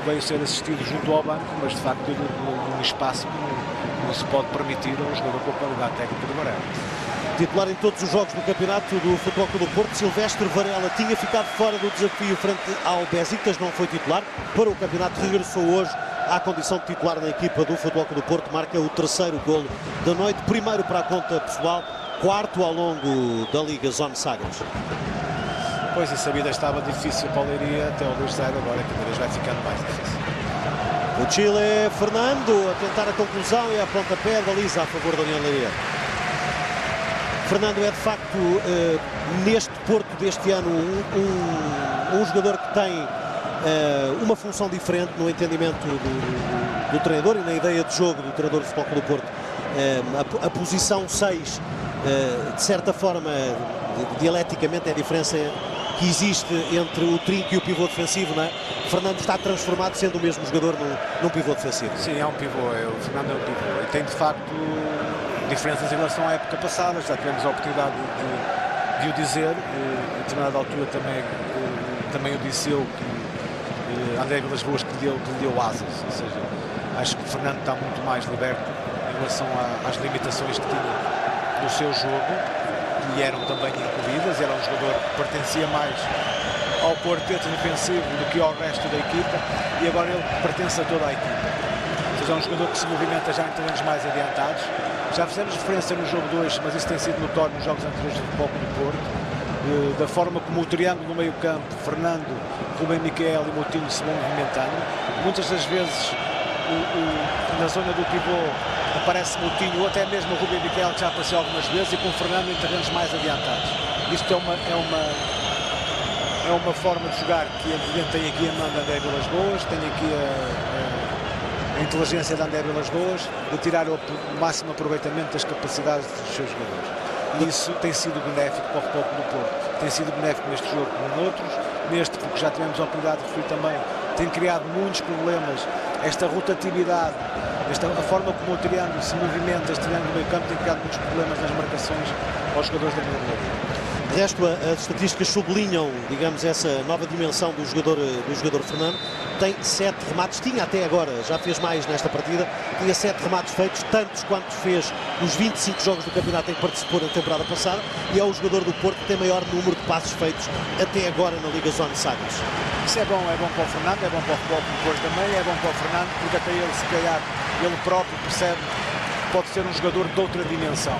veio ser assistido junto ao banco, mas de facto deu-lhe um espaço que não se pode permitir a um jogador com a qualidade técnica de Varela. Titular em todos os jogos do campeonato do Futebol Clube do Porto, Silvestre Varela tinha ficado fora do desafio frente ao Besiktas, não foi titular para o campeonato, regressou hoje à condição de titular na equipa do Futebol Clube do Porto, marca o terceiro golo da noite, primeiro para a conta pessoal, quarto ao longo da Liga Zone Sagres. Pois, essa vida estava difícil para o Leiria até o 2-0, agora cada vez vai ficando mais difícil. O Chile, Fernando, a tentar a conclusão e a pontapé de baliza a favor da União de Leiria. Fernando é de facto, neste Porto deste ano, um jogador que tem uma função diferente no entendimento do treinador e na ideia de jogo do treinador do Futebol Clube do Porto. A posição 6, de certa forma, dialeticamente é a diferença que existe entre o trinco e o pivô defensivo, não é? Fernando está transformado sendo o mesmo jogador num pivô defensivo. Sim, é um pivô, o Fernando é um pivô e tem de facto diferenças em relação à época passada, já tivemos a oportunidade de o dizer, a determinada altura também o disse eu, que André Vilas Boas que lhe deu asas, ou seja, acho que o Fernando está muito mais liberto em relação às limitações que tinha no seu jogo, e eram também incluídas, era um jogador que pertencia mais ao quarteto defensivo do que ao resto da equipa, e agora ele pertence a toda a equipa. Ou seja, é um jogador que se movimenta já em terrenos mais adiantados. Já fizemos referência no jogo 2, mas isso tem sido notório nos jogos anteriores do Futebol Clube do Porto, da forma como o triângulo no meio campo, Fernando, Rubem Miquel e Moutinho se vão movimentando. Muitas das vezes na zona do pivô aparece Moutinho ou até mesmo o Rubem Miquel, que já apareceu algumas vezes, e com o Fernando em terrenos mais adiantados. Isto é uma forma de jogar que evidente tem aqui a mão de André Vilas Boas, tem aqui a inteligência de André Vilas Boas de tirar o máximo aproveitamento das capacidades dos seus jogadores. E isso tem sido benéfico para o Futebol Clube do Porto. Tem sido benéfico neste jogo como noutros, neste porque já tivemos a oportunidade de referir também, tem criado muitos problemas. Esta rotatividade, a forma como o triângulo se movimenta, este triângulo no meio campo, tem criado muitos problemas nas marcações aos jogadores da União de Leiria. De resto, as estatísticas sublinham, digamos, essa nova dimensão do jogador Fernando. Tem 7 remates, tinha até agora, já fez mais nesta partida, tinha 7 remates feitos, tantos quanto fez nos 25 jogos do campeonato em que participou na temporada passada, e é o jogador do Porto que tem maior número de passos feitos até agora na Liga Zone Sagres. Isso é bom para o Fernando, é bom para o Futebol Clube do Porto também, é bom para o Fernando, porque até ele, se calhar, ele próprio percebe que pode ser um jogador de outra dimensão.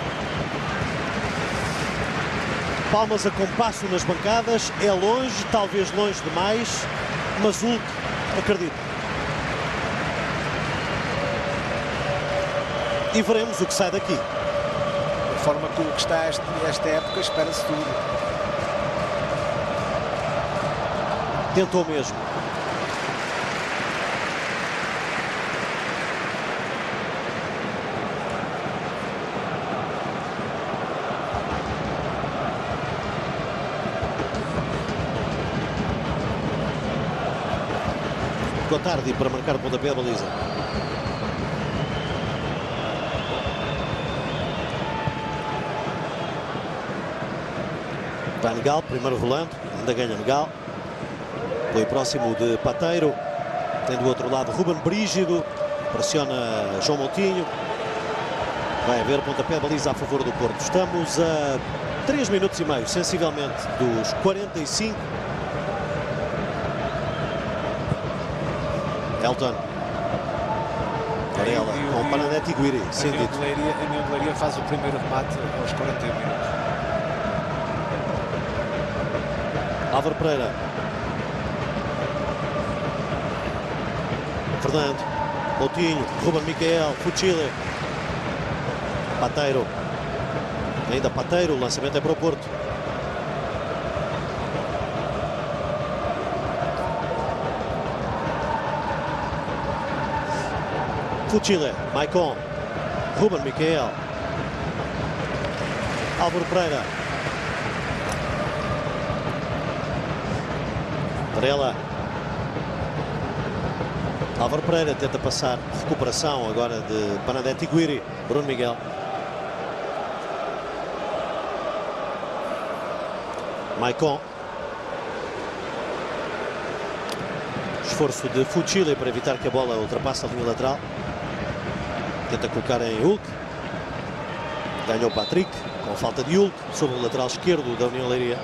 Palmas a compasso nas bancadas, é longe, talvez longe demais, mas Hulk acredito. E veremos o que sai daqui. Da forma que está esta época, espera-se tudo. Tentou mesmo. Gotardi para marcar o pontapé da baliza. Vai Negal, primeiro rolando, ainda ganha Negal. Foi próximo de Pateiro. Tem do outro lado Ruben Brígido. Pressiona João Moutinho. Vai haver pontapé de baliza a favor do Porto. Estamos a 3 minutos e meio, sensivelmente, dos 45. Elton. Varela com Pananetti e Guiri. A União de Leiria faz o primeiro remate aos 41 minutos. Álvaro Pereira. Fernando. Moutinho. Ruben Miquel. Fuchile. Pateiro. Ainda Pateiro. O lançamento é para o Porto. Fuchile. Maicon. Ruben Miquel. Álvaro Pereira. Varela. Álvaro Pereira tenta passar. Recuperação agora de Panadetti e Guiri. Bruno Miguel. Maicon. Esforço de Fuchile para evitar que a bola ultrapasse a linha lateral. Tenta colocar em Hulk. Ganhou Patrick com falta de Hulk sobre o lateral esquerdo da União Leiria.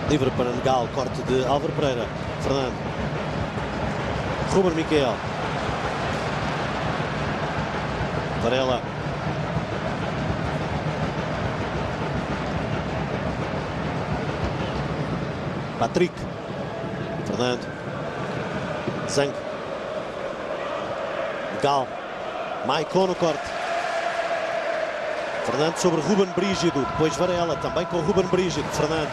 Livre para Negal, corte de Álvaro Pereira. Fernando. Ruben Miquel. Varela. Patrick. Fernando. Zang. Negal. Maicon no corte. Fernando sobre Ruben Brígido. Depois Varela, também com Ruben Brígido. Fernando.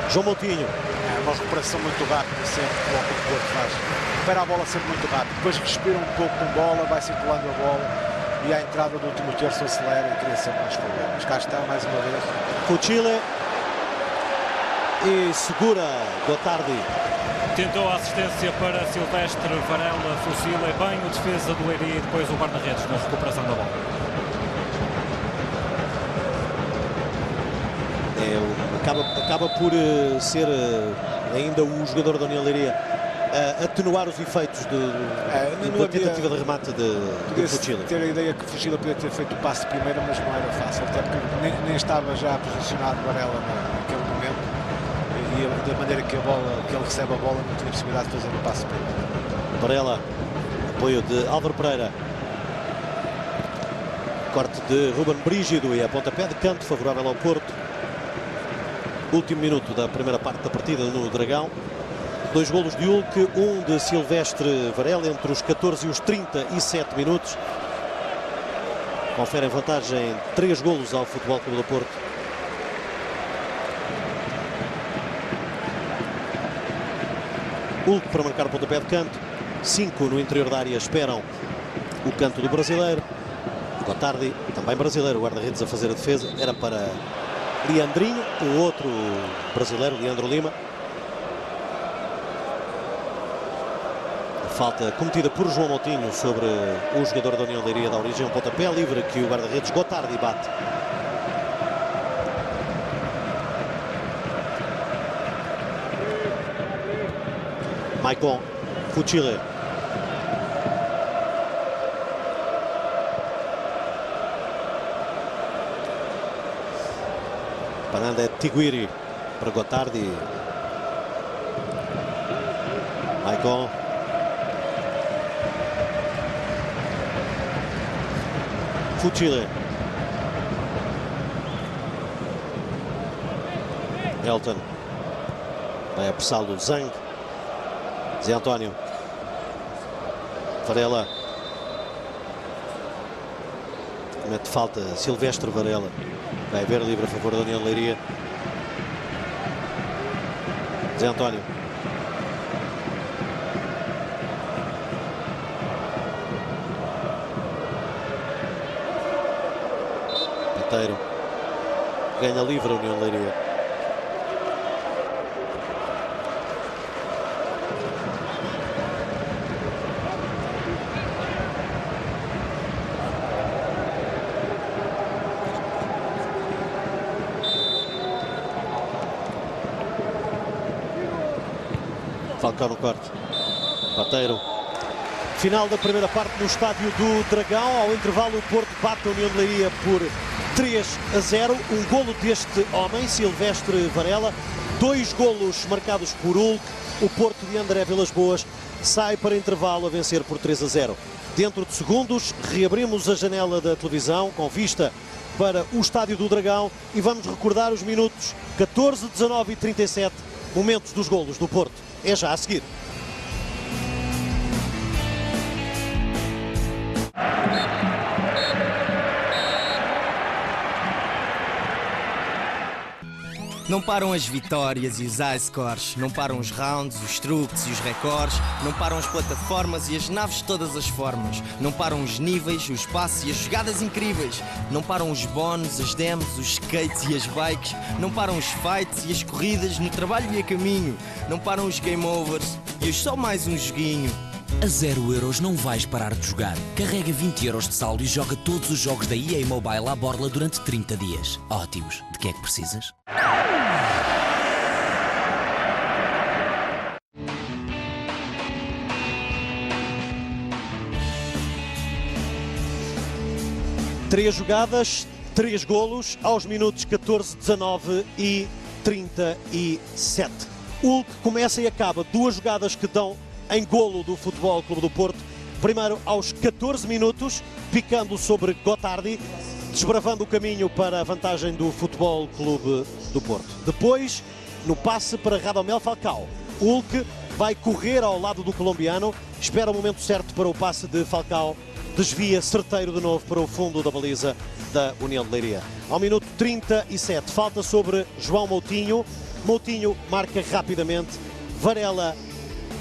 João Moutinho. É uma recuperação muito rápida sempre que o Porto faz. Recupera a bola sempre muito rápido. Depois respira um pouco com bola, vai circulando a bola e à entrada do último terço acelera e cria sempre mais problemas. Cá está mais uma vez. Fuchile. E segura Gotardi. Tentou a assistência para Silvestre, Varela, Fuchile, bem o defesa do Leiria e depois o guarda-redes na recuperação da bola. Acaba por ser ainda o jogador da União Leiria a atenuar os efeitos da tentativa de remate de Fuchile. Ter a ideia que Fuchile podia ter feito o passe primeiro, mas não era fácil, até porque nem estava já posicionado Varela naquele momento e da maneira que ele recebe a bola não tinha possibilidade de fazer o passe primeiro. Varela, apoio de Álvaro Pereira. Corte de Ruben Brígido e a pontapé de canto favorável ao Porto. Último minuto da primeira parte da partida no Dragão. 2 golos de Hulk, um de Silvestre Varela entre os 14 e os 37 minutos. Conferem vantagem 3 golos ao Futebol Clube do Porto. Hulk para marcar o pontapé de canto. 5 no interior da área esperam o canto do brasileiro. Gotardi, também brasileiro, o guarda-redes a fazer a defesa. Era para Leandrinho, o outro brasileiro, Leandro Lima. A falta cometida por João Moutinho sobre o jogador da União Leiria da origem. Um pontapé livre que o guarda-redes Gotardi bate. Maicon. Fuchile. Panadetti Guiri para Gotardi. Maicon. Fuchile. Elton. Vai apressá-lo Zang. Zé António. Varela. Mete falta Silvestre Varela. Vai haver livre a favor da União de Leiria. Zé António. Pateiro. Ganha livre a União de Leiria. Falcão no corte. Bateiro. Final da primeira parte no estádio do Dragão. Ao intervalo, o Porto bate a União de Leiria por 3-0. Um golo deste homem, Silvestre Varela. 2 golos marcados por Hulk. O Porto de André Vilas-Boas sai para intervalo a vencer por 3-0. Dentro de segundos, reabrimos a janela da televisão com vista para o estádio do Dragão e vamos recordar os minutos 14, 19 e 37, momentos dos golos do Porto. É já a seguir. Não param as vitórias e os high scores, não param os rounds, os truques e os recordes, não param as plataformas e as naves de todas as formas, não param os níveis, os passos e as jogadas incríveis, não param os bónus, as demos, os skates e as bikes, não param os fights e as corridas no trabalho e a caminho, não param os game overs e os só mais um joguinho. A 0€ não vais parar de jogar. Carrega 20€ de saldo e joga todos os jogos da EA Mobile à borla durante 30 dias. Ótimos. De que é que precisas? Três jogadas, 3 golos aos minutos 14, 19 e 37. Hulk começa e acaba 2 jogadas que dão em golo do Futebol Clube do Porto. Primeiro aos 14 minutos, picando sobre Gotardi, desbravando o caminho para a vantagem do Futebol Clube do Porto. Depois, no passe para Radamel Falcao, Hulk vai correr ao lado do colombiano, espera o momento certo para o passe de Falcao, desvia certeiro de novo para o fundo da baliza da União de Leiria. Ao minuto 37, falta sobre João Moutinho. Moutinho marca rapidamente. Varela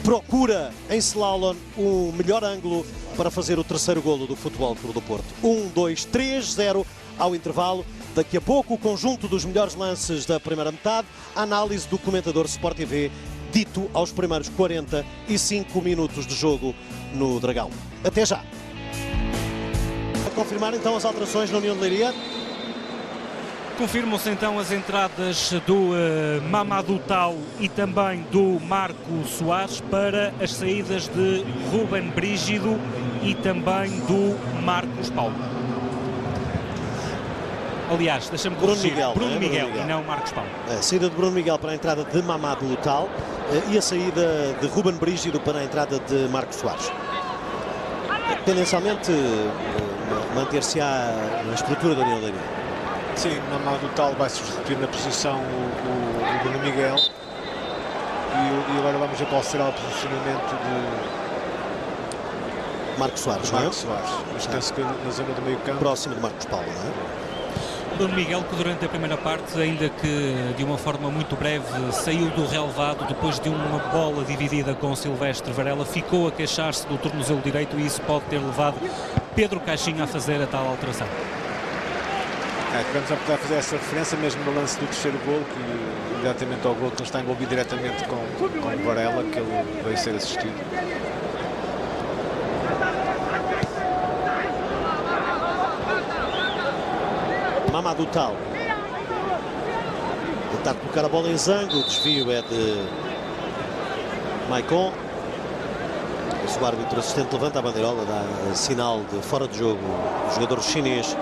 procura em slalom o melhor ângulo para fazer o terceiro golo do Futebol Clube do Porto. 1-2-3-0 ao intervalo. Daqui a pouco o conjunto dos melhores lances da primeira metade. A análise do comentador Sport TV, dito aos primeiros 45 minutos de jogo no Dragão. Até já! A confirmar então as alterações na União de Leiria. Confirmam-se então as entradas do Mamadou Tal e também do Marco Soares para as saídas de Ruben Brígido e também do Marcos Paulo. Aliás, deixa-me corrigir, Bruno Miguel e não Marcos Paulo. A saída de Bruno Miguel para a entrada de Mamadou Tal e a saída de Ruben Brígido para a entrada de Marcos Soares. Tendencialmente manter-se-á na estrutura da União de Leiria. Sim, Mamadou Tal vai substituir na posição o Bruno Miguel e agora vamos ver qual será o posicionamento de Marcos Soares, mas penso que na zona do meio campo. Próximo de Marcos Paulo, não é? Bruno Miguel, que durante a primeira parte, ainda que de uma forma muito breve, saiu do relevado depois de uma bola dividida com Silvestre Varela, ficou a queixar-se do tornozelo direito e isso pode ter levado Pedro Caixinha a fazer a tal alteração. Vamos a poder fazer essa referência mesmo no lance do terceiro gol, que diretamente ao gol que não está envolvido diretamente com o Varela, que ele veio ser assistido. Mamadou Tal tentar colocar a bola em zango, o desvio é de Maicon. O árbitro assistente levanta a bandeirola, dá sinal de fora de jogo o jogador chinês.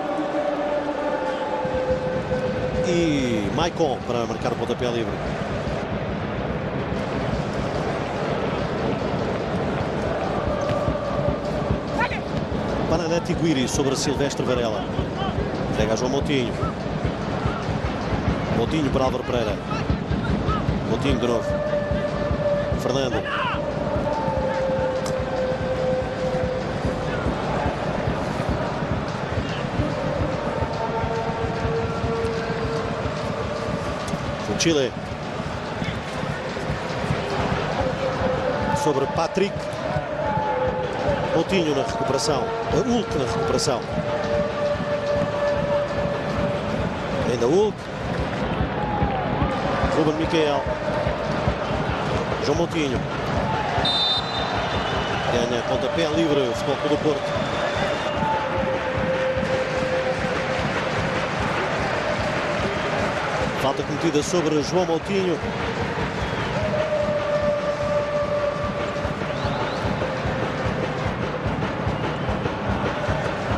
E Maicon para marcar o pontapé livre. Bernadette Guiri sobre Silvestre Varela. Entrega a João Moutinho. Moutinho para Álvaro Pereira. Moutinho de novo. Fernando. Chile sobre Patrick. Moutinho na recuperação, Hulk na recuperação, ainda Hulk, Ruben Miquel, João Moutinho ganha pontapé livre o Futebol Clube do Porto. Falta cometida sobre João Moutinho.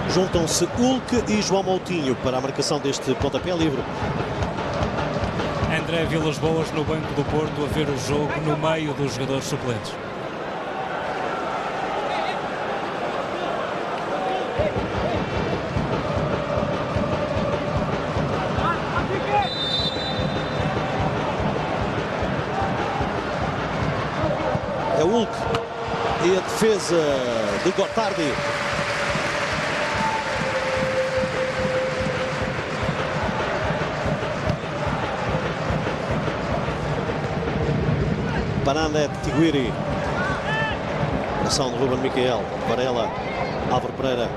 Juntam-se Hulk e João Moutinho para a marcação deste pontapé livre. André Vilas Boas no banco do Porto a ver o jogo no meio dos jogadores suplentes. É Hulk e a defesa de Gotardi. Banana Tiguiri. Ação de Ruben Miquel. Varela. Álvaro Pereira.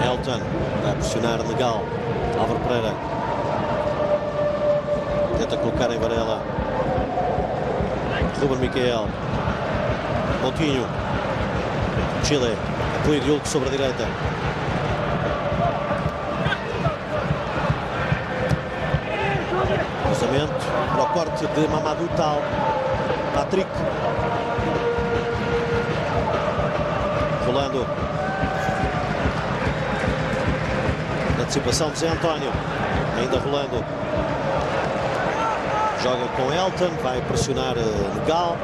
Elton. Vai pressionar Legal. Álvaro Pereira. Tenta colocar em Varela. Ruben Miquel. Moutinho. Chile. Apoio de Hulk sobre a direita. Cruzamento para o corte de Mamadou Tal. Patrick. Rolando. Antecipação de Zé António. Ainda rolando. Joga com Elton. Vai pressionar Legal.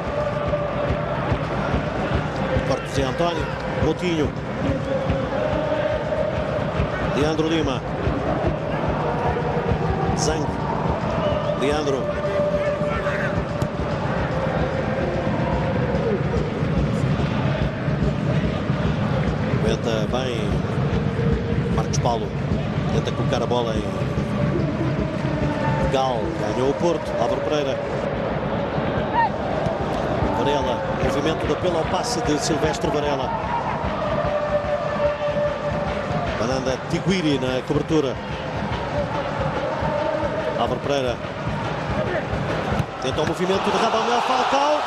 Corte de Zé António. Moutinho. Leandro Lima. Zang. Leandro. Aguenta bem Marcos Paulo. Tenta colocar a bola em Gal. Ganhou o Porto. Álvaro Pereira. Varela. Movimento de apelo ao passe de Silvestre Varela. Banana Tiguiri na cobertura. Álvaro Pereira. Tenta o movimento de Radamel Falcao.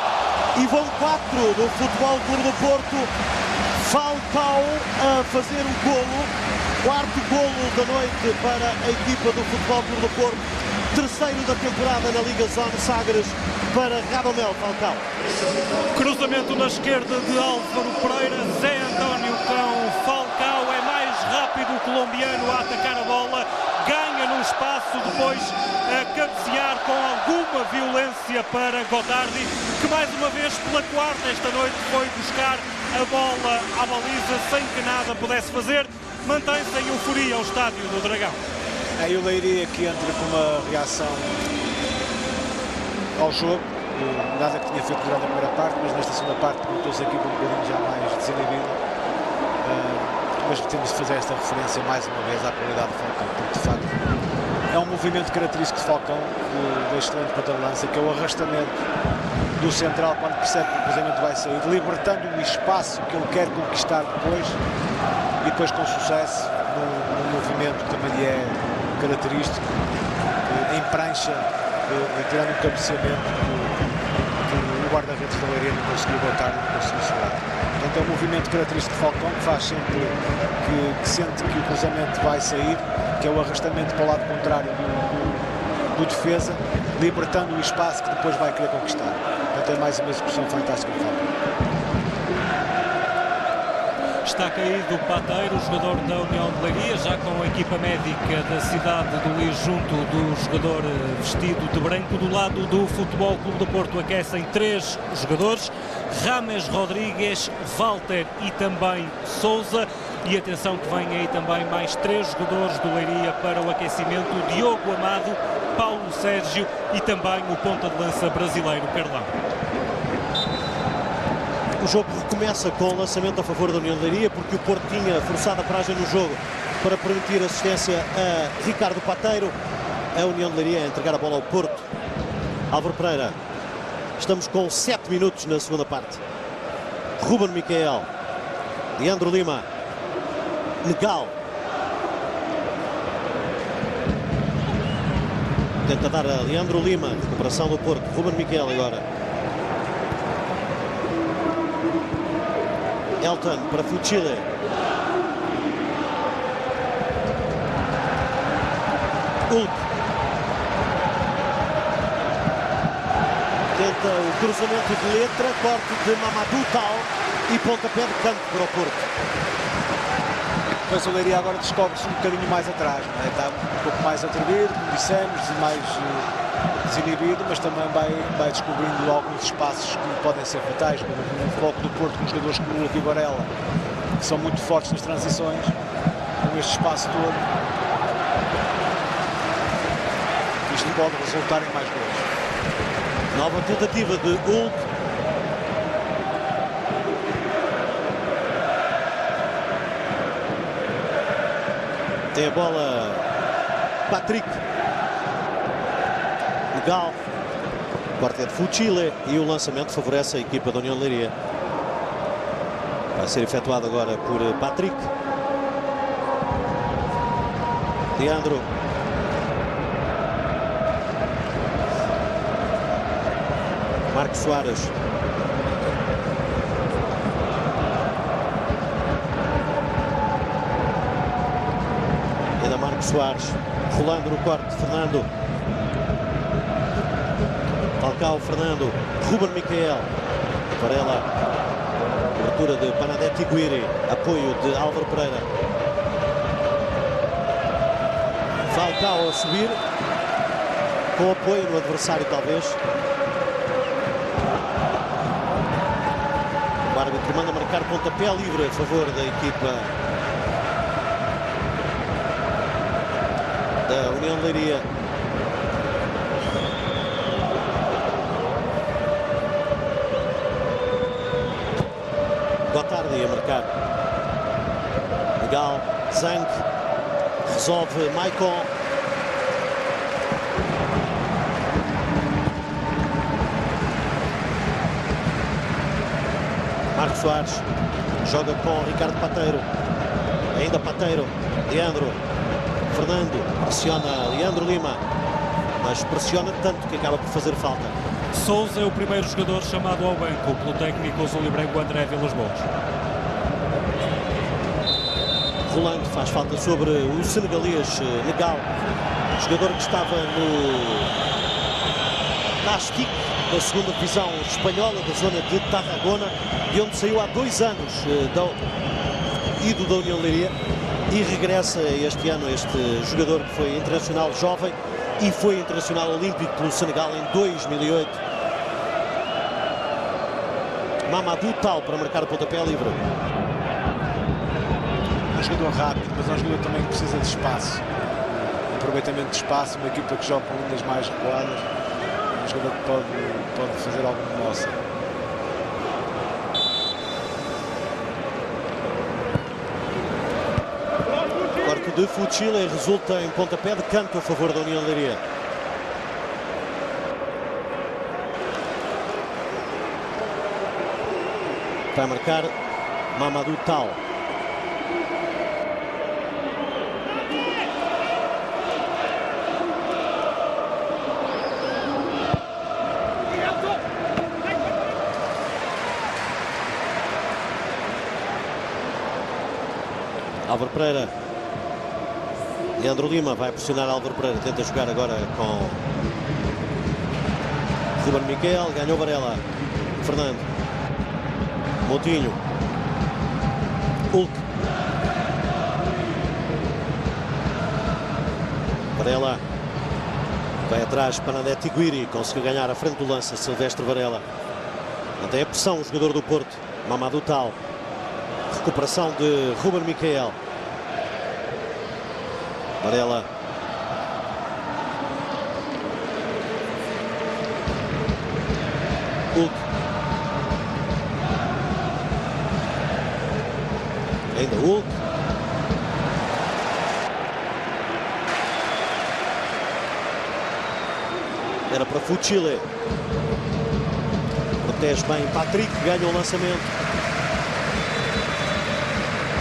E vão 4 do Futebol Clube do Porto. Falcao a fazer o golo. Quarto golo da noite para a equipa do Futebol Clube do Porto. Terceiro da temporada na Liga Zone Sagres para Radamel Falcao. Cruzamento na esquerda de Álvaro Pereira. Zé António com Falcao. É mais rápido o colombiano a atacar a bola. Ganha no espaço, depois a cabecear com alguma violência para Gotardi, que mais uma vez pela quarta esta noite foi buscar a bola à baliza sem que nada pudesse fazer. Mantém-se em euforia o estádio do Dragão. Aí o Leiria que entra com uma reação ao jogo, nada que tinha feito durante a primeira parte, mas nesta segunda parte botou-se aqui com um bocadinho já mais desinibido. Mas temos de fazer esta referência mais uma vez à qualidade de Falcão, porque de facto é um movimento característico de Falcão, do excelente ponta de lança, que é o arrastamento do central quando percebe que o cruzamento vai sair, libertando o espaço que ele quer conquistar depois, e depois com sucesso num movimento que também lhe é característico, em prancha, tirando um cabeceamento que o guarda-redes da Leiria não conseguiu botar, não conseguiu segurar. Portanto, é um movimento característico de Falcão, que faz sempre que sente que o cruzamento vai sair, que é o arrastamento para o lado contrário do defesa, libertando o espaço que depois vai querer conquistar. Portanto, é mais uma execução fantástica de Falcão. Está caído o Pateiro, jogador da União de Leiria, já com a equipa médica da cidade do Lis junto do jogador vestido de branco. Do lado do Futebol Clube do Porto aquecem 3 jogadores: Rames Rodrigues, Walter e também Sousa. E atenção que vem aí também mais 3 jogadores do Leiria para o aquecimento: Diogo Amado, Paulo Sérgio e também o ponta de lança brasileiro Carlão. O jogo recomeça com o lançamento a favor da União de Leiria, porque o Porto tinha forçado a paragem no jogo para permitir assistência a Ricardo Pateiro. A União de Leiria a entregar a bola ao Porto. Álvaro Pereira. Estamos com 7 minutos na segunda parte. Ruben Miquel. Leandro Lima. Legal. Tenta dar a Leandro Lima. Recuperação do Porto. Ruben Miquel agora. Elton para Fuchile. Hulk. Tenta o cruzamento de letra, corte de Mamadou Tal e pontapé de canto para o Porto. Mas o Leiria agora descobre-se um bocadinho mais atrás, não é? Está um pouco mais atrevido, como dissemos, e mais desinibido, mas também vai descobrindo alguns espaços que podem ser fatais, como no foco do Porto, com jogadores como o Hulk e Varela, que são muito fortes nas transições, com este espaço todo. Isto pode resultar em mais gols. Nova tentativa de Hulk. Tem a bola Patrick. Legal. Corte de Fuchile e o lançamento favorece a equipa da União de Leiria. Vai ser efetuado agora por Patrick. Leandro. Marcos Soares. Ainda Marcos Soares. Rolando no corte, Fernando. Falcao, Fernando. Ruben Miquel. Varela. Abertura de Panadetti Guiri. Apoio de Álvaro Pereira. Falcao a subir. Com apoio no adversário, talvez. O árbitro manda marcar pontapé livre a favor da equipa da União de Leiria. Gotardi a marcar. Legal. Zank. Resolve Maicon. Marcos Soares joga com Ricardo Pateiro. Ainda Pateiro. Leandro. Fernando. Pressiona Leandro Lima. Mas pressiona tanto que acaba por fazer falta. Sousa é o primeiro jogador chamado ao banco pelo técnico azul e branco André Vilas-Boas. Rolando faz falta sobre o senegalês Negal, jogador que estava no Nastic, da segunda divisão espanhola, da zona de Tarragona, de onde saiu há 2 anos ido da União de Leiria, e regressa este ano este jogador que foi internacional jovem e foi internacional olímpico pelo Senegal em 2008. Mamadou Tal para marcar o pontapé livre. É um jogador rápido, mas é um jogador também que precisa de espaço. Aproveitamento de espaço, uma equipa que joga com linhas mais recuadas. Um jogador que pode fazer alguma moça. Corte de Fuchile resulta em pontapé de canto a favor da União de Leiria. Vai marcar Mamadou Tal. Álvaro Pereira. Leandro Lima vai pressionar Álvaro Pereira. Tenta jogar agora com Ruben Miquel. Ganhou Varela. Fernando. Moutinho. Hulk. Varela. Vai atrás Panadetti Guiri. Conseguiu ganhar a frente do lance Silvestre Varela. Mantém a pressão o jogador do Porto. Mamadou Tal. Recuperação de Ruben Miquel. Varela. Hulk. Ainda Hulk. Era para Fuchile. Protege bem Patrick, ganha o lançamento.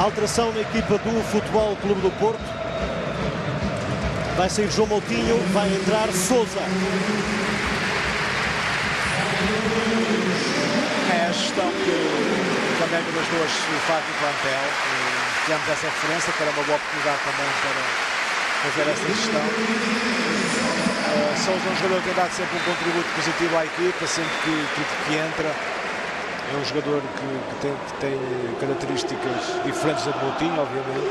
Alteração na equipa do Futebol Clube do Porto. Vai sair João Moutinho, vai entrar Sousa. É a gestão que também me das duas faz no plantel. Tivemos essa referência, que era uma boa oportunidade também para fazer essa gestão. Sousa é um jogador que tem dado sempre um contributo positivo à equipa, sempre que entra. É um jogador que tem características diferentes da de Moutinho, obviamente.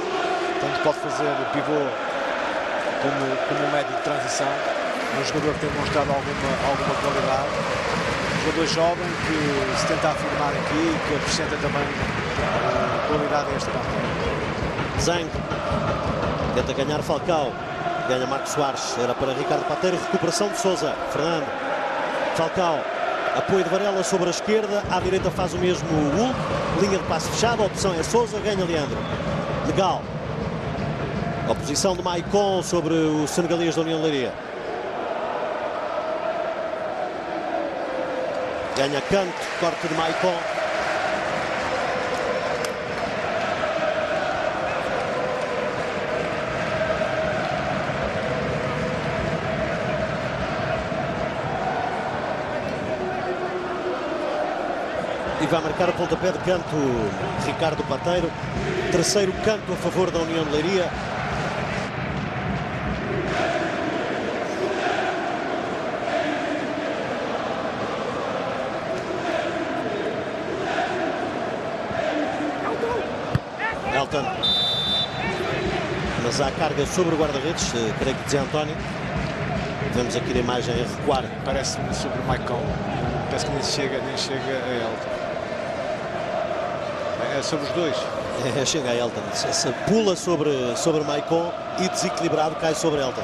Tanto pode fazer pivô como médio de transição. É um jogador que tem demonstrado alguma qualidade. Um jogador jovem que se tenta afirmar aqui e que acrescenta também qualidade a este campo. Zang tenta ganhar Falcao, ganha Marcos Soares, era para Ricardo Pateiro, recuperação de Sousa. Fernando, Falcao, apoio de Varela sobre a esquerda, à direita faz o mesmo Hulk, linha de passe fechada, a opção é Sousa, ganha Leandro. Legal, oposição de Maicon sobre o senegalês da União de Leiria. Ganha Canto, corte de Maicon. E vai marcar o pontapé de canto Ricardo Pateiro. Terceiro canto a favor da União de Leiria. Elton. Mas há carga sobre o guarda-redes, creio que dizia António. Vemos aqui a imagem a recuar. Parece-me sobre o Maicon. Parece que nem chega a Elton. É sobre os dois. Chega a Elton. Se pula sobre Maicon e desequilibrado cai sobre Elton.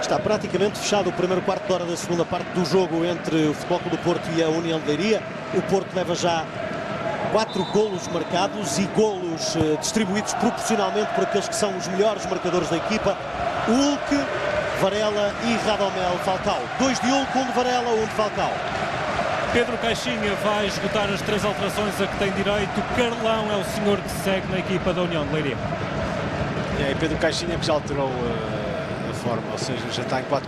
Está praticamente fechado o primeiro quarto de hora da segunda parte do jogo entre o Futebol Clube do Porto e a União de Leiria. O Porto leva já 4 golos marcados e golos distribuídos proporcionalmente por aqueles que são os melhores marcadores da equipa. Hulk, Varela e Radamel Falcao. 2 de Hulk, 1 de Varela, 1 de Falcao. Pedro Caixinha vai esgotar as 3 alterações a que tem direito. Carlão é o senhor que segue na equipa da União de Leiria. E Pedro Caixinha que já alterou a forma, ou seja, já está em 4-4-2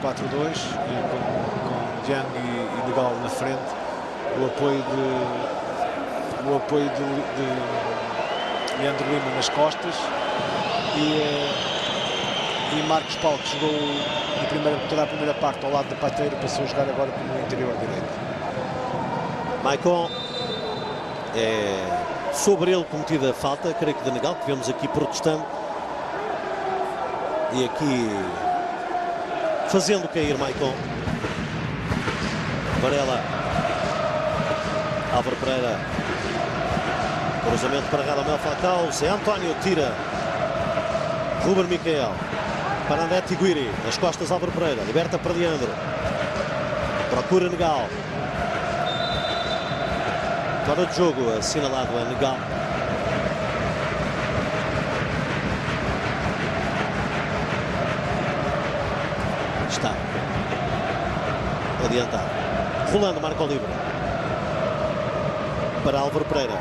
com Diang e Legal na frente. O apoio de Leandro Lima nas costas e Marcos Paulo, que jogou toda a primeira parte ao lado de Pateiro, passou a jogar agora como interior direito. Maicon, sobre ele cometida falta, creio que de Negal, que vemos aqui protestando. E aqui fazendo cair Maicon. Varela, Álvaro Pereira, cruzamento para Radamel Falcao, Zé António tira Ruben Miquel, para André Tiguiri, nas costas Álvaro Pereira, liberta para Leandro, procura Negal, fora de jogo, assinalado a Negal. Está adiantado, rolando, marca o livre para Álvaro Pereira.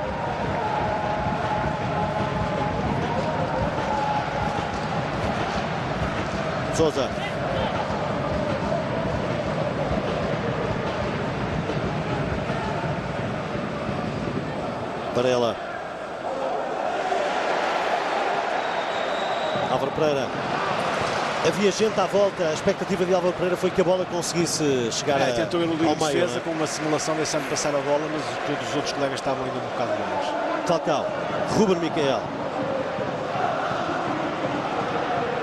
Sousa. Varela. Álvaro Pereira. Havia gente à volta, a expectativa de Álvaro Pereira foi que a bola conseguisse chegar tentou eludir ao a defesa, meio, com uma simulação deixando passar a bola, mas todos os outros colegas estavam ainda um bocado longe. Falcao, Ruben Miquel.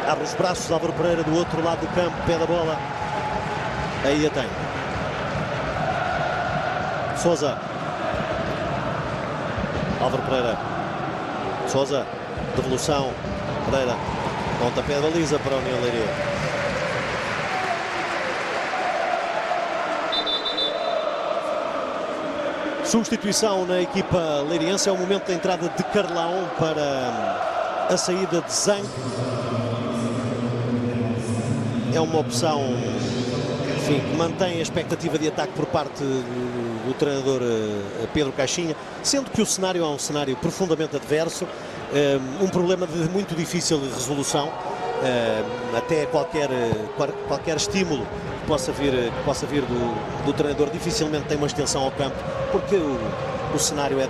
Abre os braços, Álvaro Pereira do outro lado do campo, pé da bola. Aí a tem. Sousa. Álvaro Pereira. Sousa, devolução. Pereira. Pontapé da baliza para a União de Leiria. Substituição na equipa leiriense. É o momento da entrada de Carlão para a saída de Zang. É uma opção, enfim, que mantém a expectativa de ataque por parte do treinador Pedro Caixinha, sendo que o cenário é um cenário profundamente adverso. Um problema de muito difícil resolução, até qualquer estímulo que possa vir do treinador dificilmente tem uma extensão ao campo, porque o cenário é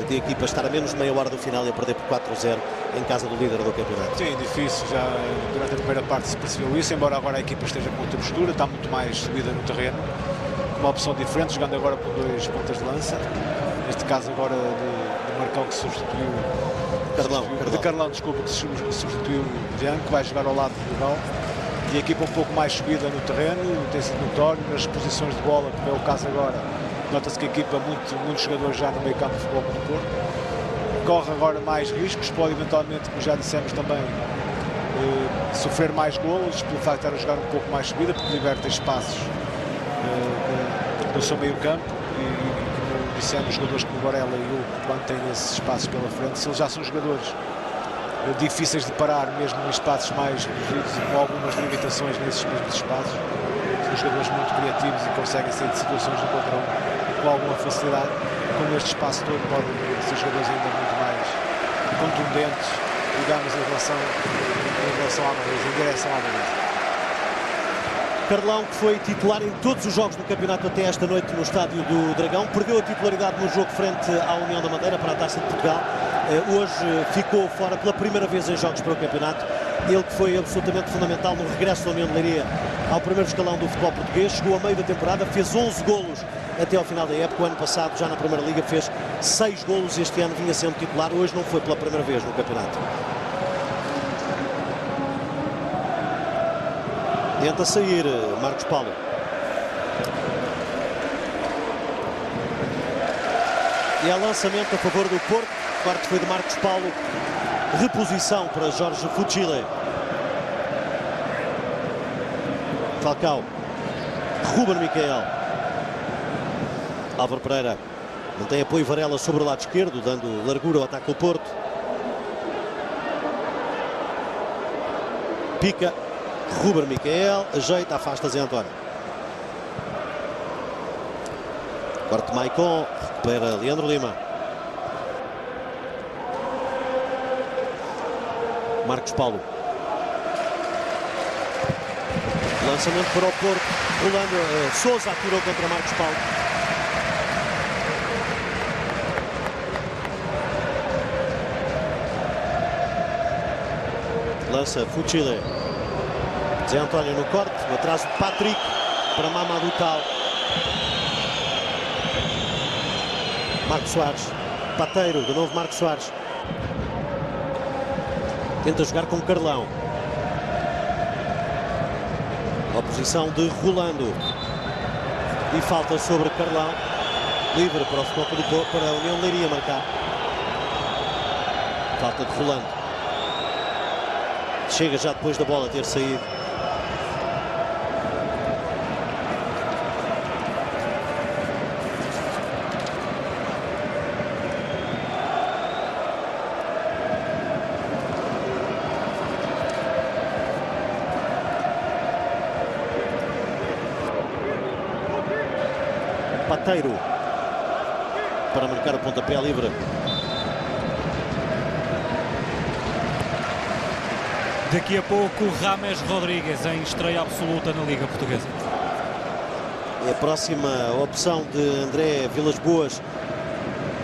de equipa estar a menos de meia hora do final e a perder por 4-0 em casa do líder do campeonato. Sim, difícil, já durante a primeira parte se percebeu isso, embora agora a equipa esteja com outra postura, está muito mais subida no terreno, com uma opção diferente, jogando agora com 2 pontas de lança, neste caso agora de Marcão, que substituiu Carlão, desculpa, que substituiu o Dian, que vai jogar ao lado do Gão, e a equipa um pouco mais subida no terreno, tem sido notório, nas posições de bola, como é o caso agora, nota-se que a equipa, muitos jogadores já no meio campo de Futebol Clube do Porto, corre agora mais riscos, pode eventualmente, como já dissemos também, sofrer mais golos, pelo facto de estar a jogar um pouco mais subida, porque liberta espaços no seu meio campo, e como dissemos, jogadores como o Varela e o quando têm esses espaços pela frente, se eles já são jogadores difíceis de parar mesmo em espaços mais reduzidos e com algumas limitações nesses mesmos espaços, são jogadores muito criativos e conseguem sair de situações de contra um com alguma facilidade, como este espaço todo podem ser jogadores ainda muito mais contundentes, digamos, em relação à baliza, em direção à baliza. Carlão, que foi titular em todos os jogos do campeonato até esta noite no Estádio do Dragão, perdeu a titularidade no jogo frente à União da Madeira para a Taça de Portugal. Hoje ficou fora pela primeira vez em jogos para o campeonato. Ele que foi absolutamente fundamental no regresso da União de Leiria ao primeiro escalão do futebol português. Chegou a meio da temporada, fez 11 golos até ao final da época. O ano passado, já na Primeira Liga, fez 6 golos. Este ano vinha sendo titular. Hoje não foi pela primeira vez no campeonato. Tenta sair Marcos Paulo. E é lançamento a favor do Porto. O quarto foi de Marcos Paulo. Reposição para Jorge Fuchile. Falcao. Ruben Miquel. Álvaro Pereira. Não tem apoio Varela sobre o lado esquerdo, dando largura ao ataque do Porto. Pica. Ruben Miquel, ajeita, afasta Zé António. Quarto Maicon, recupera Leandro Lima. Marcos Paulo. Lançamento para o Porto, rolando. Sousa atirou contra Marcos Paulo. Lança Fuchile. Zé António no corte, no atraso de Patrick para Mamadou Tal. Marcos Soares, Pateiro, de novo Marcos Soares. Tenta jogar com Carlão. Oposição de Rolando. E falta sobre Carlão. Livre para o Futebol do Porto, para a União de Leiria marcar. Falta de Rolando. Chega já depois da bola ter saído. Pateiro para marcar o pontapé livre. Daqui a pouco Rames Rodrigues em estreia absoluta na Liga Portuguesa. É a próxima opção de André Vilas Boas.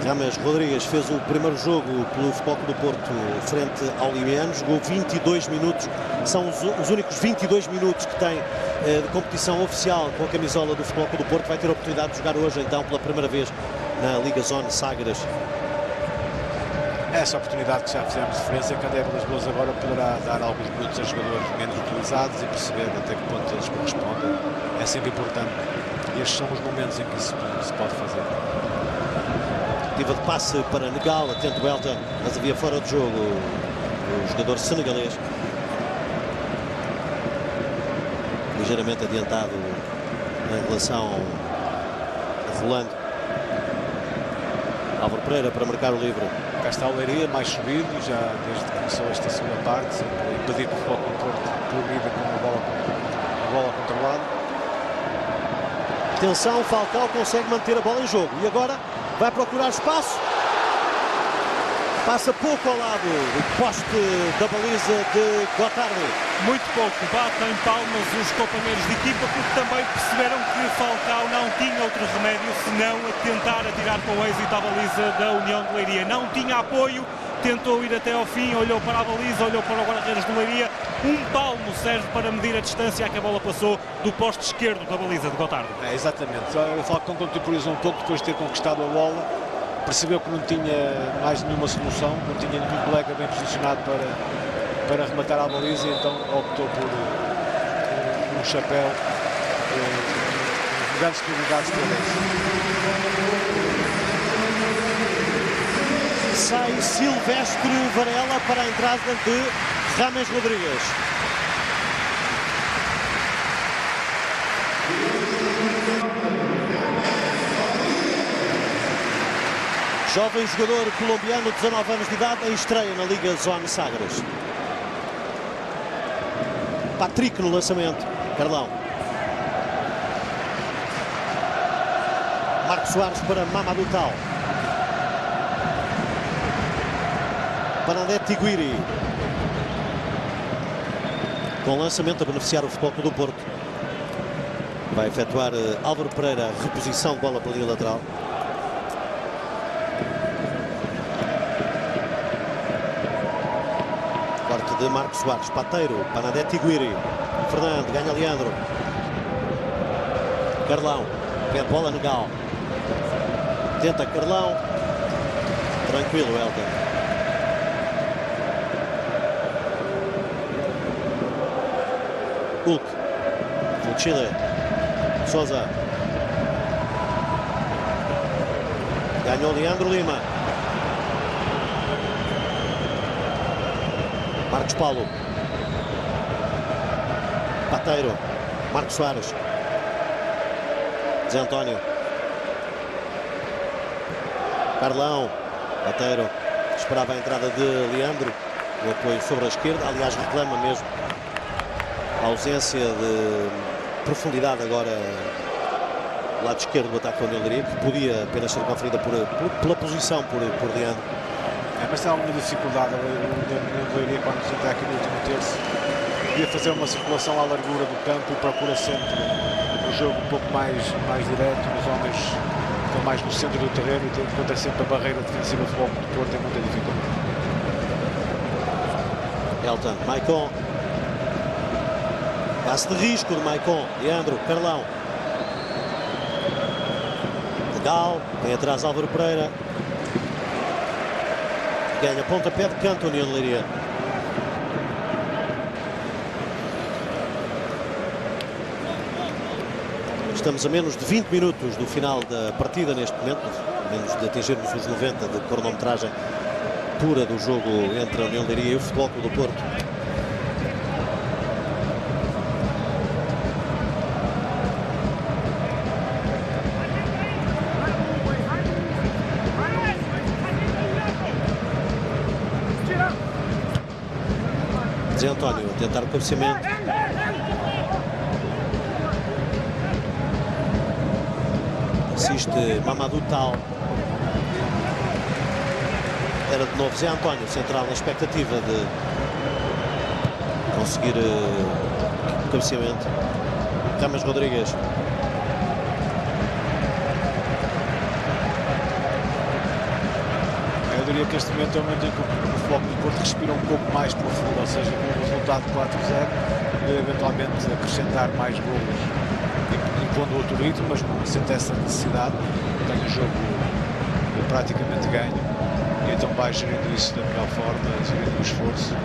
Rames Rodrigues fez o primeiro jogo pelo Futebol Clube do Porto frente ao Limiano, jogou 22 minutos, são os únicos 22 minutos que tem de competição oficial com a camisola do Futebol Clube do Porto. Vai ter a oportunidade de jogar hoje então pela primeira vez na Liga Zone Sagres. Essa oportunidade que já fizemos referência, que André Vilas Boas agora poderá dar alguns minutos a jogadores menos utilizados e perceber até que ponto eles correspondem. É sempre importante. E estes são os momentos em que isso se pode fazer. Tentativa de passe para Negal, atento Elton, mas havia fora de jogo o jogador senegalês. Ligeiramente adiantado em relação a Rolando. Álvaro Pereira para marcar o livre. Cá está o Leiria, mais subido, já desde que começou esta segunda parte, sempre impedir que o Futebol Clube do Porto progrida com a bola controlada. Atenção, Falcao consegue manter a bola em jogo e agora vai procurar espaço. Passa pouco ao lado do poste da baliza de Gotardi. Muito pouco, batem palmas os companheiros de equipa porque também perceberam que Falcao não tinha outro remédio senão a tentar atirar com êxito à baliza da União de Leiria. Não tinha apoio, tentou ir até ao fim, olhou para a baliza, olhou para o guarda-redes de Leiria. Um palmo serve para medir a distância a que a bola passou do poste esquerdo da baliza de Gotardi. Exatamente, o Falcão contemporizou um pouco depois de ter conquistado a bola. Percebeu que não tinha mais nenhuma solução, não tinha nenhum colega bem posicionado para rematar a baliza, e então optou por um chapéu de grandes probabilidades de ter. Sai Silvestre Varela para a entrada de James Rodrigues. Jovem jogador colombiano, 19 anos de idade, em estreia na Liga Zone Sagres. Patrick no lançamento. Carlão. Marcos Soares para Mamadou Tal. Bernadette Guiri. Com lançamento a beneficiar o Futebol Clube do Porto. Vai efetuar Álvaro Pereira, reposição de bola pela linha lateral. Corte de Marcos Soares, Pateiro, Bernadette Guiri. Fernando, ganha Leandro. Carlão, pede bola Negal. Tenta Carlão. Tranquilo, Elton. Hulk. O Chile. Sousa. Ganhou Leandro Lima. Marcos Paulo. Pateiro. Marcos Soares. Zé António. Carlão. Pateiro. Esperava a entrada de Leandro. O apoio sobre a esquerda. Aliás, reclama mesmo a ausência de profundidade agora do lado esquerdo do ataque da União de Leiria, que podia apenas ser conferida pela posição por Leandro. Mas tem alguma dificuldade o União de Leiria quando se entra aqui no último terço. Podia fazer uma circulação à largura do campo e procura sempre um jogo um pouco mais direto. Os homens estão mais no centro do terreno e encontra sempre a barreira defensiva do Futebol Clube do Porto, tem muita dificuldade. Elton, Maicon. Passe de risco de Maicon. Leandro, Carlão. Legal. Vem atrás Álvaro Pereira. Ganha pontapé de canto a União de Leiria. Estamos a menos de 20 minutos do final da partida neste momento. A menos de atingirmos os 90 de cronometragem pura do jogo entre a União de Leiria e o Futebol Clube do Porto. Zé António a tentar o cabeceamento. Assiste Mamadou Tal. Era de novo Zé António, central, na expectativa de conseguir o cabeceamento. James Rodrigues. Eu diria que neste momento é o momento em que o Futebol Clube do Porto respira um pouco mais profundo, ou seja, com o resultado de 4-0, eventualmente acrescentar mais golos, impondo outro ritmo, mas não sente essa necessidade, tem o jogo praticamente ganho, e então vai gerindo isso da melhor forma, gerindo o esforço,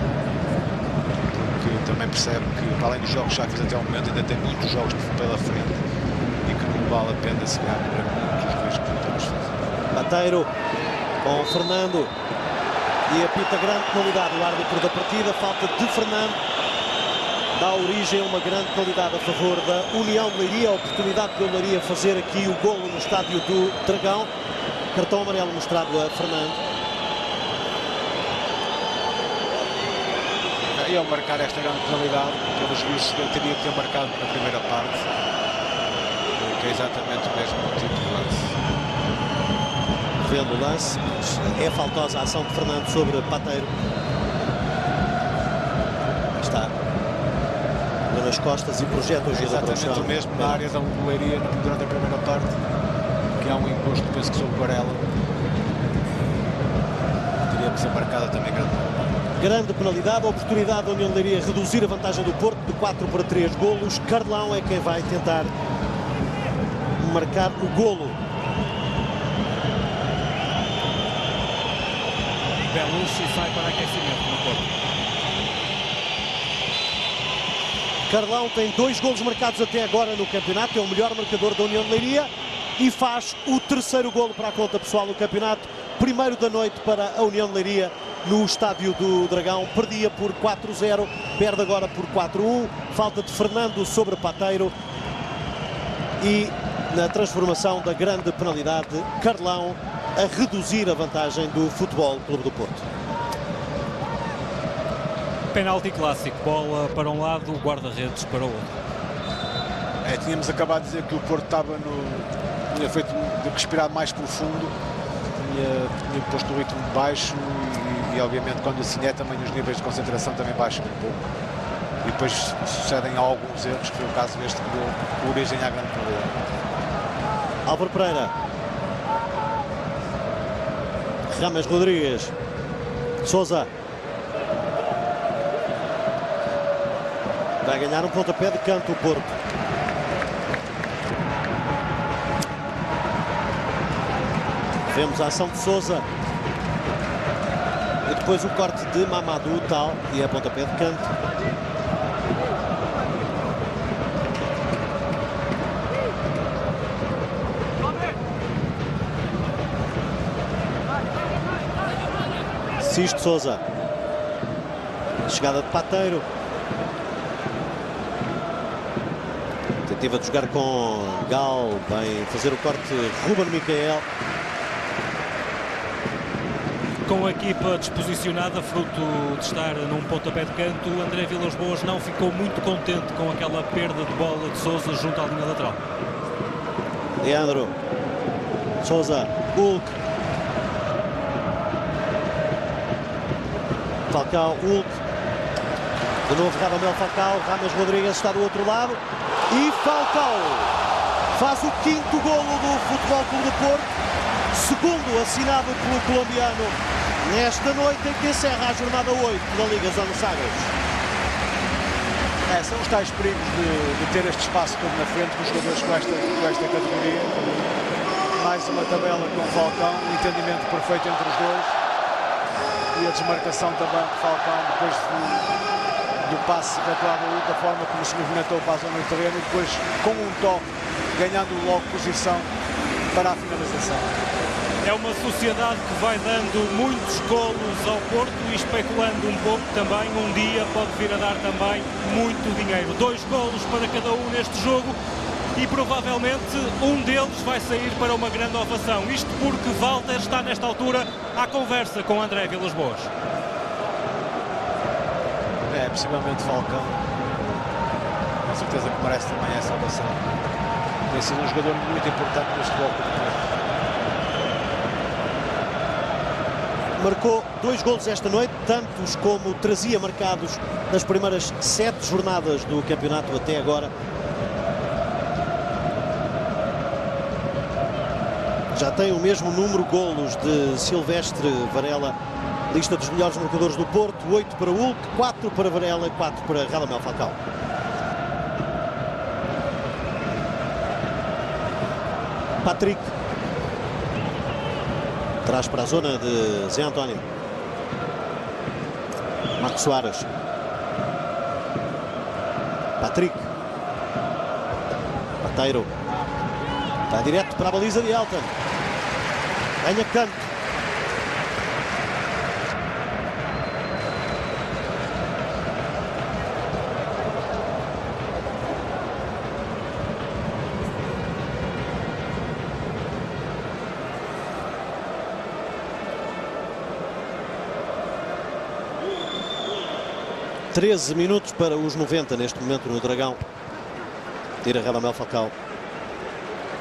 porque também percebe que, para além dos jogos que já fez até ao momento, ainda tem muitos jogos pela frente e que não vale a pena se ganhar muitos riscos que estamos a fazer. Pateiro com Fernando. E apita grande penalidade o árbitro da partida. Falta de Fernando. Dá origem a uma grande qualidade a favor da União de Leiria. A oportunidade de Leiria fazer aqui o golo no estádio do Dragão. Cartão amarelo mostrado a Fernando. E ao marcar esta grande penalidade, pelos juízes teria que ter marcado na primeira parte, que é exatamente o mesmo tipo de lance. revendo o lance, mas é faltosa a ação de Fernando sobre Pateiro. Aí está. Nas costas e projeta o jogador para o chão. Exatamente o mesmo na área da Leiria durante a primeira parte, que há um encosto, penso que sobre Varela. Teria que ser marcada também grande penalidade, a oportunidade da União de Leiria reduzir a vantagem do Porto de 4 para 3 golos. Carlão é quem vai tentar marcar o golo. Belucci sai para aquecimento no Porto. Carlão tem 2 golos marcados até agora no campeonato, é o melhor marcador da União de Leiria e faz o 3º golo para a conta pessoal no campeonato. Primeiro da noite para a União de Leiria no estádio do Dragão. Perdia por 4-0, perde agora por 4-1. Falta de Fernando sobre Pateiro e na transformação da grande penalidade, Carlão a reduzir a vantagem do Futebol Clube do Porto. Penalti clássico, bola para um lado, guarda-redes para o outro. Tínhamos acabado de dizer que o Porto tinha feito de respirar mais profundo, tinha posto o ritmo baixo e obviamente quando assim é também os níveis de concentração também baixam um pouco. E depois sucedem alguns erros, que foi o caso deste que deu origem à grande penalidade. Álvaro Pereira. Rames Rodrigues. Sousa. Vai ganhar um pontapé de canto o Porto. Vemos a ação de Sousa. E depois o corte de Mamadou Tal. E é pontapé de canto. Sisto Sousa. Chegada de Pateiro. Tentativa de jogar com Gal, bem fazer o corte Ruben Micael. Com a equipa desposicionada, fruto de estar num pontapé de canto, André Vilas-Boas não ficou muito contente com aquela perda de bola de Sousa junto à linha lateral. Leandro. Sousa. Hulk. Falcao. Hulk. De novo Radamel Falcao. Rames Rodrigues está do outro lado. E Falcao faz o 5º golo do Futebol Clube do Porto, segundo assinado pelo colombiano nesta noite em que encerra a jornada 8 da Liga Zona Sagres. São os tais perigos de ter este espaço todo na frente com os jogadores com esta categoria. Mais uma tabela com o Falcão, um entendimento perfeito entre os dois e a desmarcação também de Falcão depois do passe efetuado da forma como se movimentou para a zona do terreno e depois com um toque ganhando logo posição para a finalização. É uma sociedade que vai dando muitos golos ao Porto e especulando um pouco também, um dia pode vir a dar também muito dinheiro. 2 golos para cada um neste jogo e provavelmente um deles vai sair para uma grande ovação. Isto porque Walter está nesta altura à conversa com André Vilas-Boas. Possivelmente Falcão, com certeza que merece também essa ovação. Tem sido um jogador muito importante neste bloco do Porto. Marcou 2 golos esta noite, tantos como trazia marcados nas primeiras 7 jornadas do campeonato até agora. Já tem o mesmo número de golos de Silvestre Varela. Lista dos melhores marcadores do Porto, 8 para Hulk, 4 para Varela e 4 para Radamel Falcao. Patrick. Traz para a zona de Zé António. Marcos Soares. Patrick. Pateiro. Está direto para a baliza de Elton. Ganha canto. Treze minutos para os 90 neste momento no Dragão. Tira Radamel Falcao.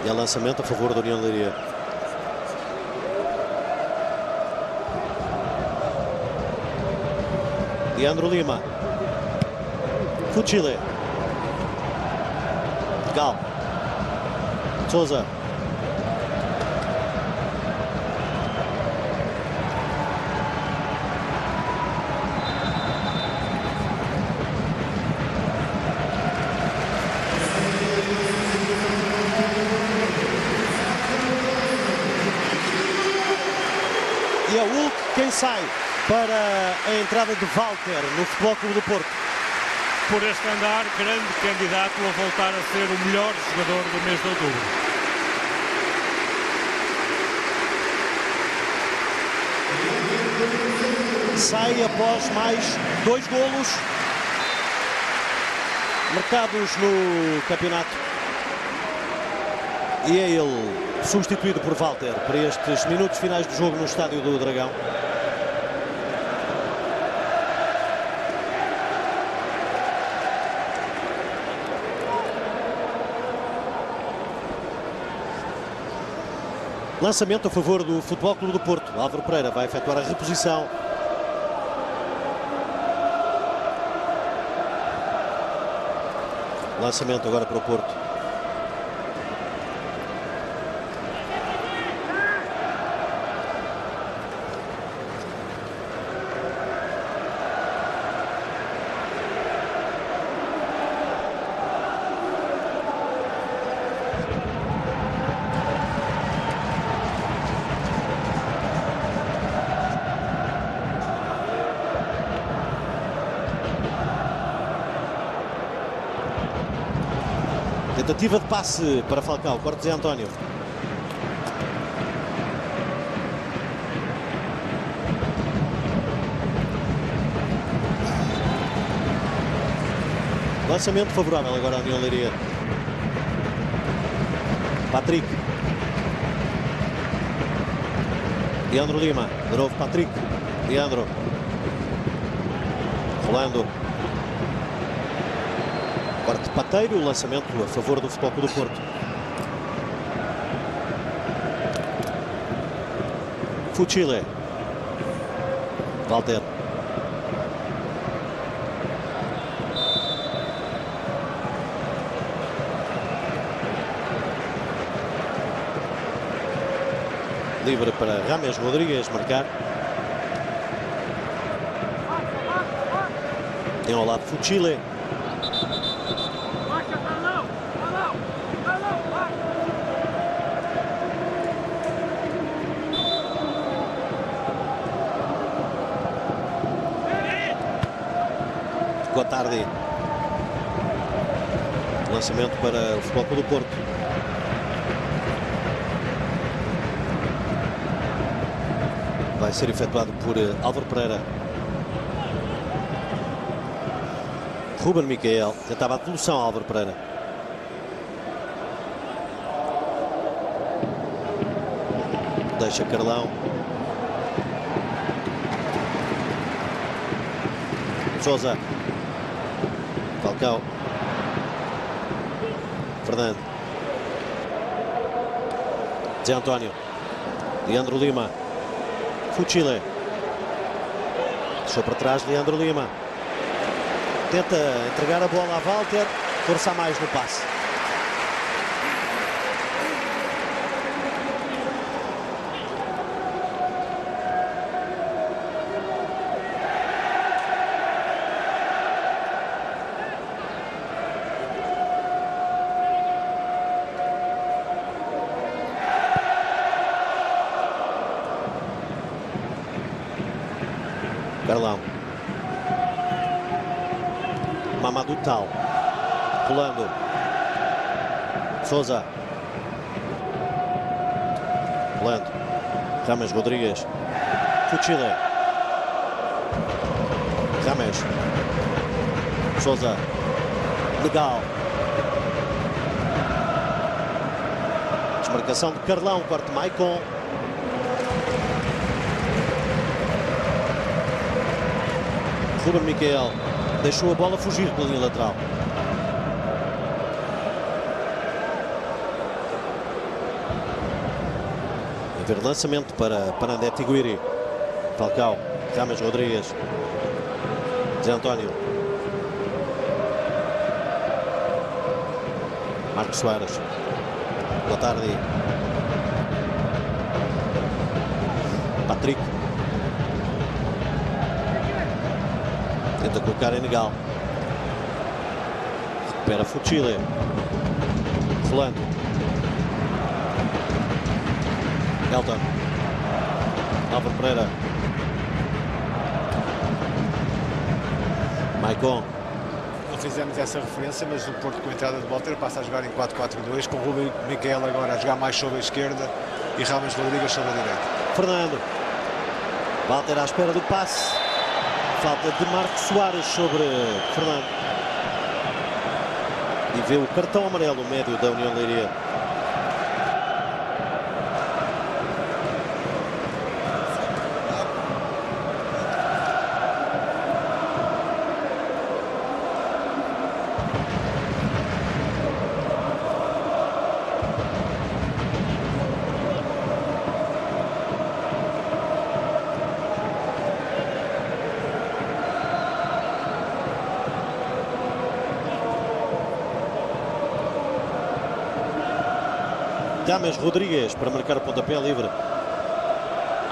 E é lançamento a favor da União de Leiria. Leandro Lima. Fuchile. Gal. Sousa. E é o Hulk quem sai para a entrada de Walter no Futebol Clube do Porto. Por este andar, grande candidato a voltar a ser o melhor jogador do mês de outubro. Sai após mais 2 golos marcados no campeonato. E é ele substituído por Walter para estes minutos finais do jogo no Estádio do Dragão. Lançamento a favor do Futebol Clube do Porto. Álvaro Pereira vai efetuar a reposição. Lançamento agora para o Porto. Tentativa de passe para Falcão, corte Zé António. Lançamento favorável agora à União Leiria. Patrick. Leandro Lima, de novo Patrick. Leandro. Rolando. Corte Pateiro, lançamento a favor do Futebol Clube do Porto. Fuchile. Walter. Livre para Rames Rodrigues marcar. Tem ao lado Fuchile. Ficou tarde. Lançamento para o Futebol Clube do Porto. Vai ser efetuado por Álvaro Pereira. Ruben Miquel tentava a devolução a Álvaro Pereira. Deixa Carlão. Sousa. Falcão. Fernando. Zé António. Leandro Lima. Fuchile. Deixou para trás Leandro Lima. Tenta entregar a bola a Walter. Força a mais no passe. Carlão. Mamadou Tal. Pulando. Sousa. Pulando. Rames Rodrigues. Fuchile. Rames. Sousa. Legal. Desmarcação de Carlão. Corte Maicon. Ruben Miquel deixou a bola fugir pela linha lateral. A ver lançamento para André Tiguiri. Falcão, Rames Rodrigues. Zé António. Marcos Soares. Boa tarde. Patrick. Tenta colocar em Negal. Recupera Fuchile. Rolando. Elton. Álvaro Pereira. Maicon. Não fizemos essa referência, mas o Porto, com a entrada de Walter, passa a jogar em 4-4-2, com o Rubem Miquel agora a jogar mais sobre a esquerda e Ramos Rodrigues sobre a direita. Fernando. Walter à espera do passe. Falta de Marcos Soares sobre Fernando. E vê o cartão amarelo médio da União de Leiria. James Rodrigues para marcar o pontapé livre.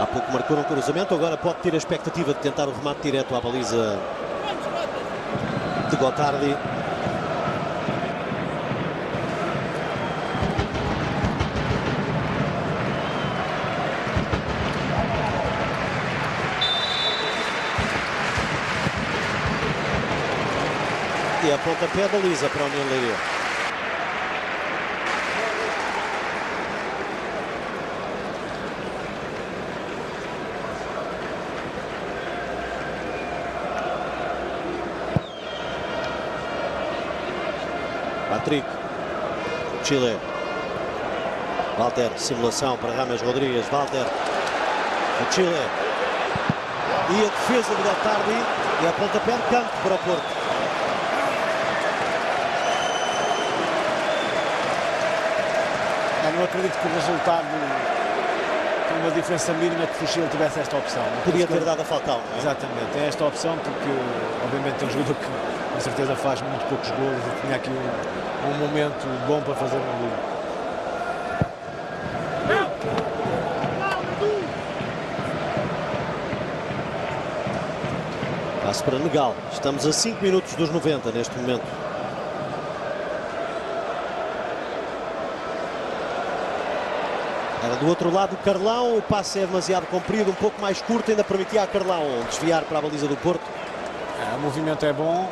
Há pouco marcou um cruzamento, agora pode ter a expectativa de tentar o remate direto à baliza de Gotardi. E a pontapé baliza para a União de Leiria. Patrick. Chile. Walter. Simulação para Ramos Rodrigues. Walter. O Chile. E a defesa de Gotardi. E a pontapé de campo para o Porto. Eu não acredito que o resultado, com uma diferença mínima, que Fuchile tivesse esta opção. Podia ter dado a Falcão, não é? Exatamente. É esta opção porque, obviamente, é um jogador que com certeza faz muito poucos golos e tinha aqui um momento bom para fazer um gol. Passo para Negal. Estamos a 5 minutos dos 90 neste momento. Era do outro lado o Carlão. O passe é demasiado comprido, um pouco mais curto. Ainda permitia a Carlão desviar para a baliza do Porto. O movimento é bom.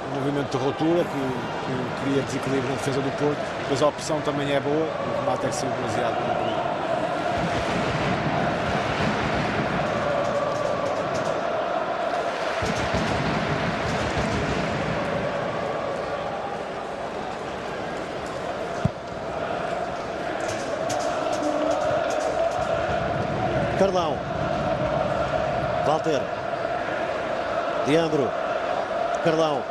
Um movimento de ruptura que cria desequilíbrio na defesa do Porto. Mas a opção também é boa. O remate é que saiu demasiado comprido. Carlão. Walter. Leandro. Carlão.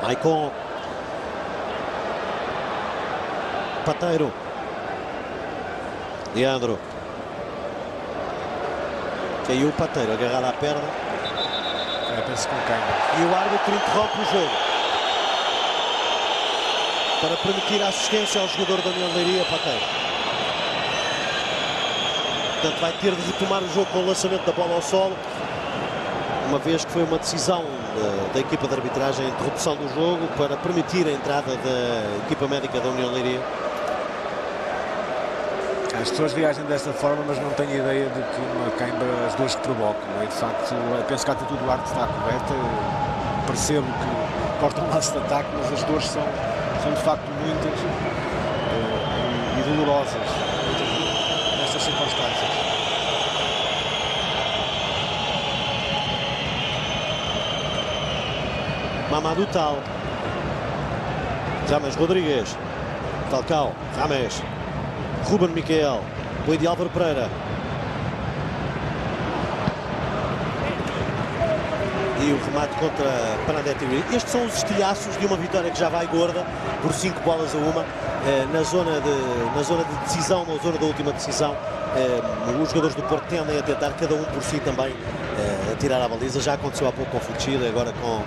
Maicon. Pateiro. Leandro. Caiu o Pateiro, agarrado à perna. Penso com quem. E o árbitro interrompe o jogo para permitir a assistência ao jogador da União de Leiria, Pateiro. Portanto, vai ter de retomar o jogo com o lançamento da bola ao solo, uma vez que foi uma decisão da equipa de arbitragem, a interrupção do jogo para permitir a entrada da equipa médica da União de Leiria. As pessoas reagem desta forma, mas não têm ideia de que uma queimbra as duas que provocam. É? De facto, penso que a atitude do árbitro está correta. Percebo que cortam o laço de ataque, mas as dores são de facto muitas e dolorosas nestas circunstâncias. Mamadou Tal. James Rodrigues. Falcão. Rames. Rubem Miquel. Boi de Álvaro Pereira. E o remate contra Panadetti. Estes são os estilhaços de uma vitória que já vai gorda, por 5 bolas a 1, na zona de decisão, na zona da última decisão. Os jogadores do Porto tendem a tentar, cada um por si também, a tirar a baliza. Já aconteceu há pouco com o Fuchile, agora com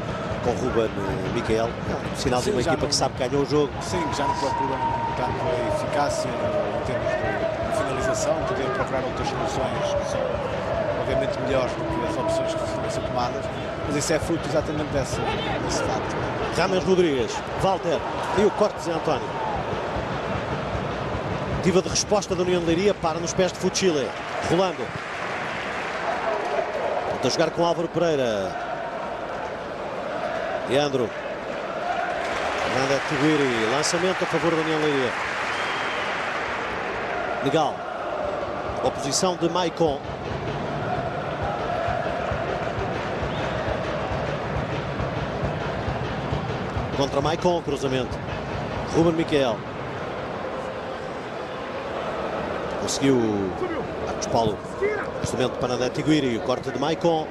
o Ruben Miquel. É um sinal de uma equipa que sabe que ganhou o jogo. Sim, já não procuram tanto a eficácia em termos de finalização, poder procurar outras soluções que são obviamente melhores do que as opções que vão ser tomadas, mas isso é fruto exatamente desse facto. Rames Rodrigues, Walter e o corte de Zé António. Tentativa de resposta da União de Leiria, para nos pés de Fuchile. Rolando. Tenta jogar com Álvaro Pereira. Leandro. Fernando Tiguiri. Lançamento a favor da União de Leiria. Legal. Oposição de Maicon. Contra Maicon, cruzamento. Ruben Miquel. Conseguiu Marcos Paulo. Cruzamento para Fernando Tiguiri. O corte de Maicon.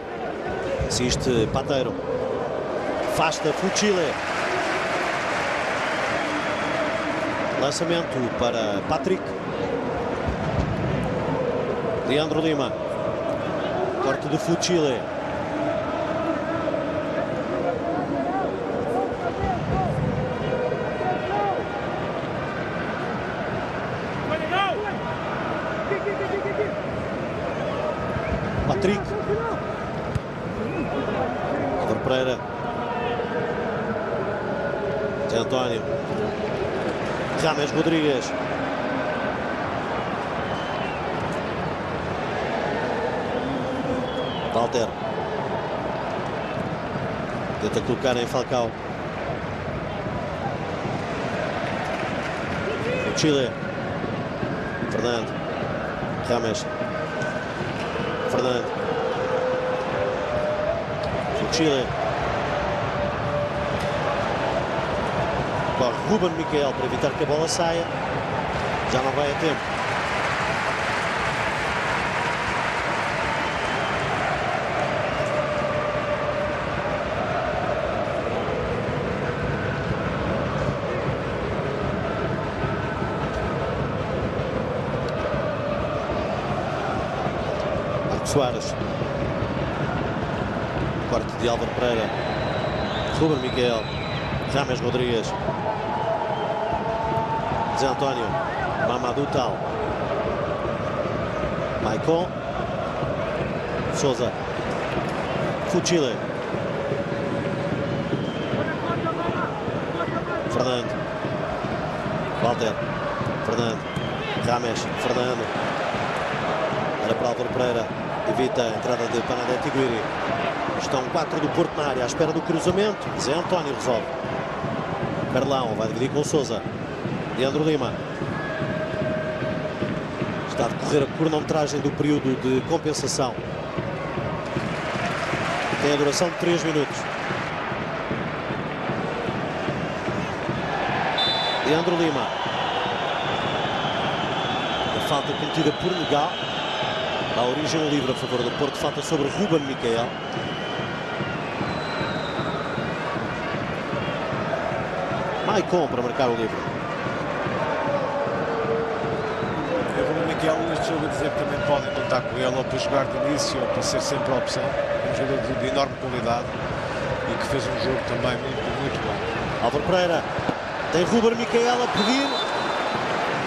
Assiste Pateiro. Afasta Fuchile. Lançamento para Patrick. Leandro Lima. Corte de Fuchile. Patrick. Álvaro Pereira. Zé António. Rames Rodrigues. Walter. Tenta colocar em Falcao. Chile. Fernando. Rames. Fernando. Chile. Corre Ruben Miquel para evitar que a bola saia. Já não vai a tempo. Marcos Soares. Corte de Álvaro Pereira. Ruben Miquel. Rames Rodrigues. Zé António. Mamadou Tal. Maicon. Sousa. Fuchile. Fernando. Walter. Fernando. Rames. Fernando. Era para Álvaro Pereira. Evita a entrada de Fernando Tiguiri. Estão 4 do Porto na área à espera do cruzamento. Zé António resolve. Carlão vai dividir com o Sousa. Leandro Lima. Está a decorrer a cronometragem do período de compensação. Tem a duração de 3 minutos. Leandro Lima. A falta cometida por Negal. Dá origem ao livre a favor do Porto. Falta sobre Ruben Miquel. Maicon para marcar o livre. Ruben Miquel neste jogo a dizer que também podem contar com ele, ou para jogar de início, ou para ser sempre a opção. Um jogador de enorme qualidade e que fez um jogo também muito bom. Álvaro Pereira. Tem Ruben Miquel a pedir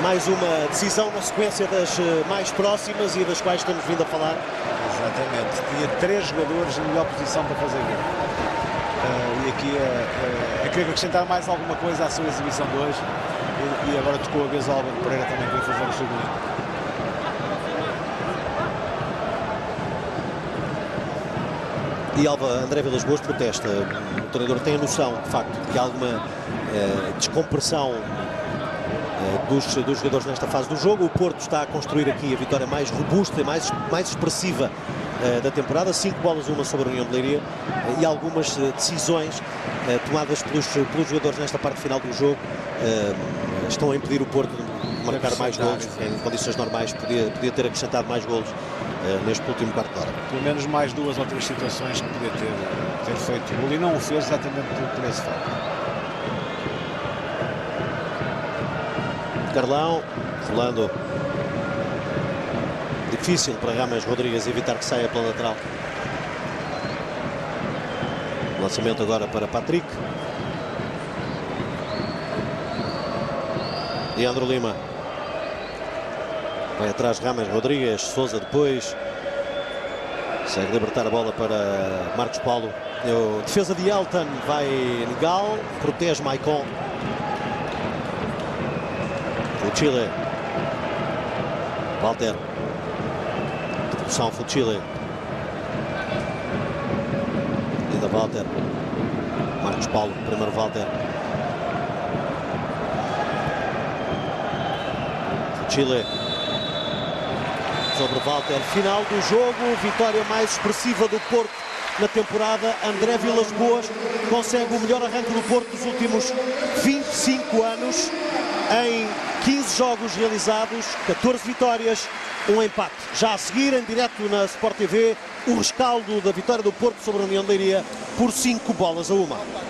mais uma decisão na sequência das mais próximas e das quais estamos vindo a falar. Exatamente. Tinha 3 jogadores em melhor posição para fazer gol. E aqui eu queria acrescentar mais alguma coisa à sua exibição de hoje. E agora tocou a vez ao Álvaro Pereira também para fazer o segundo. E André Vilas Boas protesta. O treinador tem a noção, de facto, que há alguma descompressão dos jogadores nesta fase do jogo. O Porto está a construir aqui a vitória mais robusta e mais expressiva da temporada. 5 bolas, 1 sobre a União de Leiria, e algumas decisões tomadas pelos jogadores nesta parte final do jogo estão a impedir o Porto de marcar mais golos. Em condições normais podia ter acrescentado mais golos neste último quarto de hora. Pelo menos mais 2 ou 3 situações que podia ter feito o gol e não o fez exatamente por esse facto. Carlão, rolando. Difícil para Rames Rodrigues evitar que saia pela lateral. Lançamento agora para Patrick. Leandro Lima. Vai atrás Rames Rodrigues. Sousa depois. Consegue libertar a bola para Marcos Paulo. Defesa de Elton. Vai Nigal. Protege Maicon. Fuchile. Walter. Devolução Fuchile. Ainda Walter. Marcos Paulo. Primeiro Walter. Fuchile. Sobre Walter. Final do jogo. Vitória mais expressiva do Porto na temporada. André Vilas-Boas consegue o melhor arranque do Porto dos últimos 25 anos. Em 15 jogos realizados, 14 vitórias, um empate. Já a seguir, em direto na Sport TV, o rescaldo da vitória do Porto sobre a União de Leiria por 5 bolas a 1.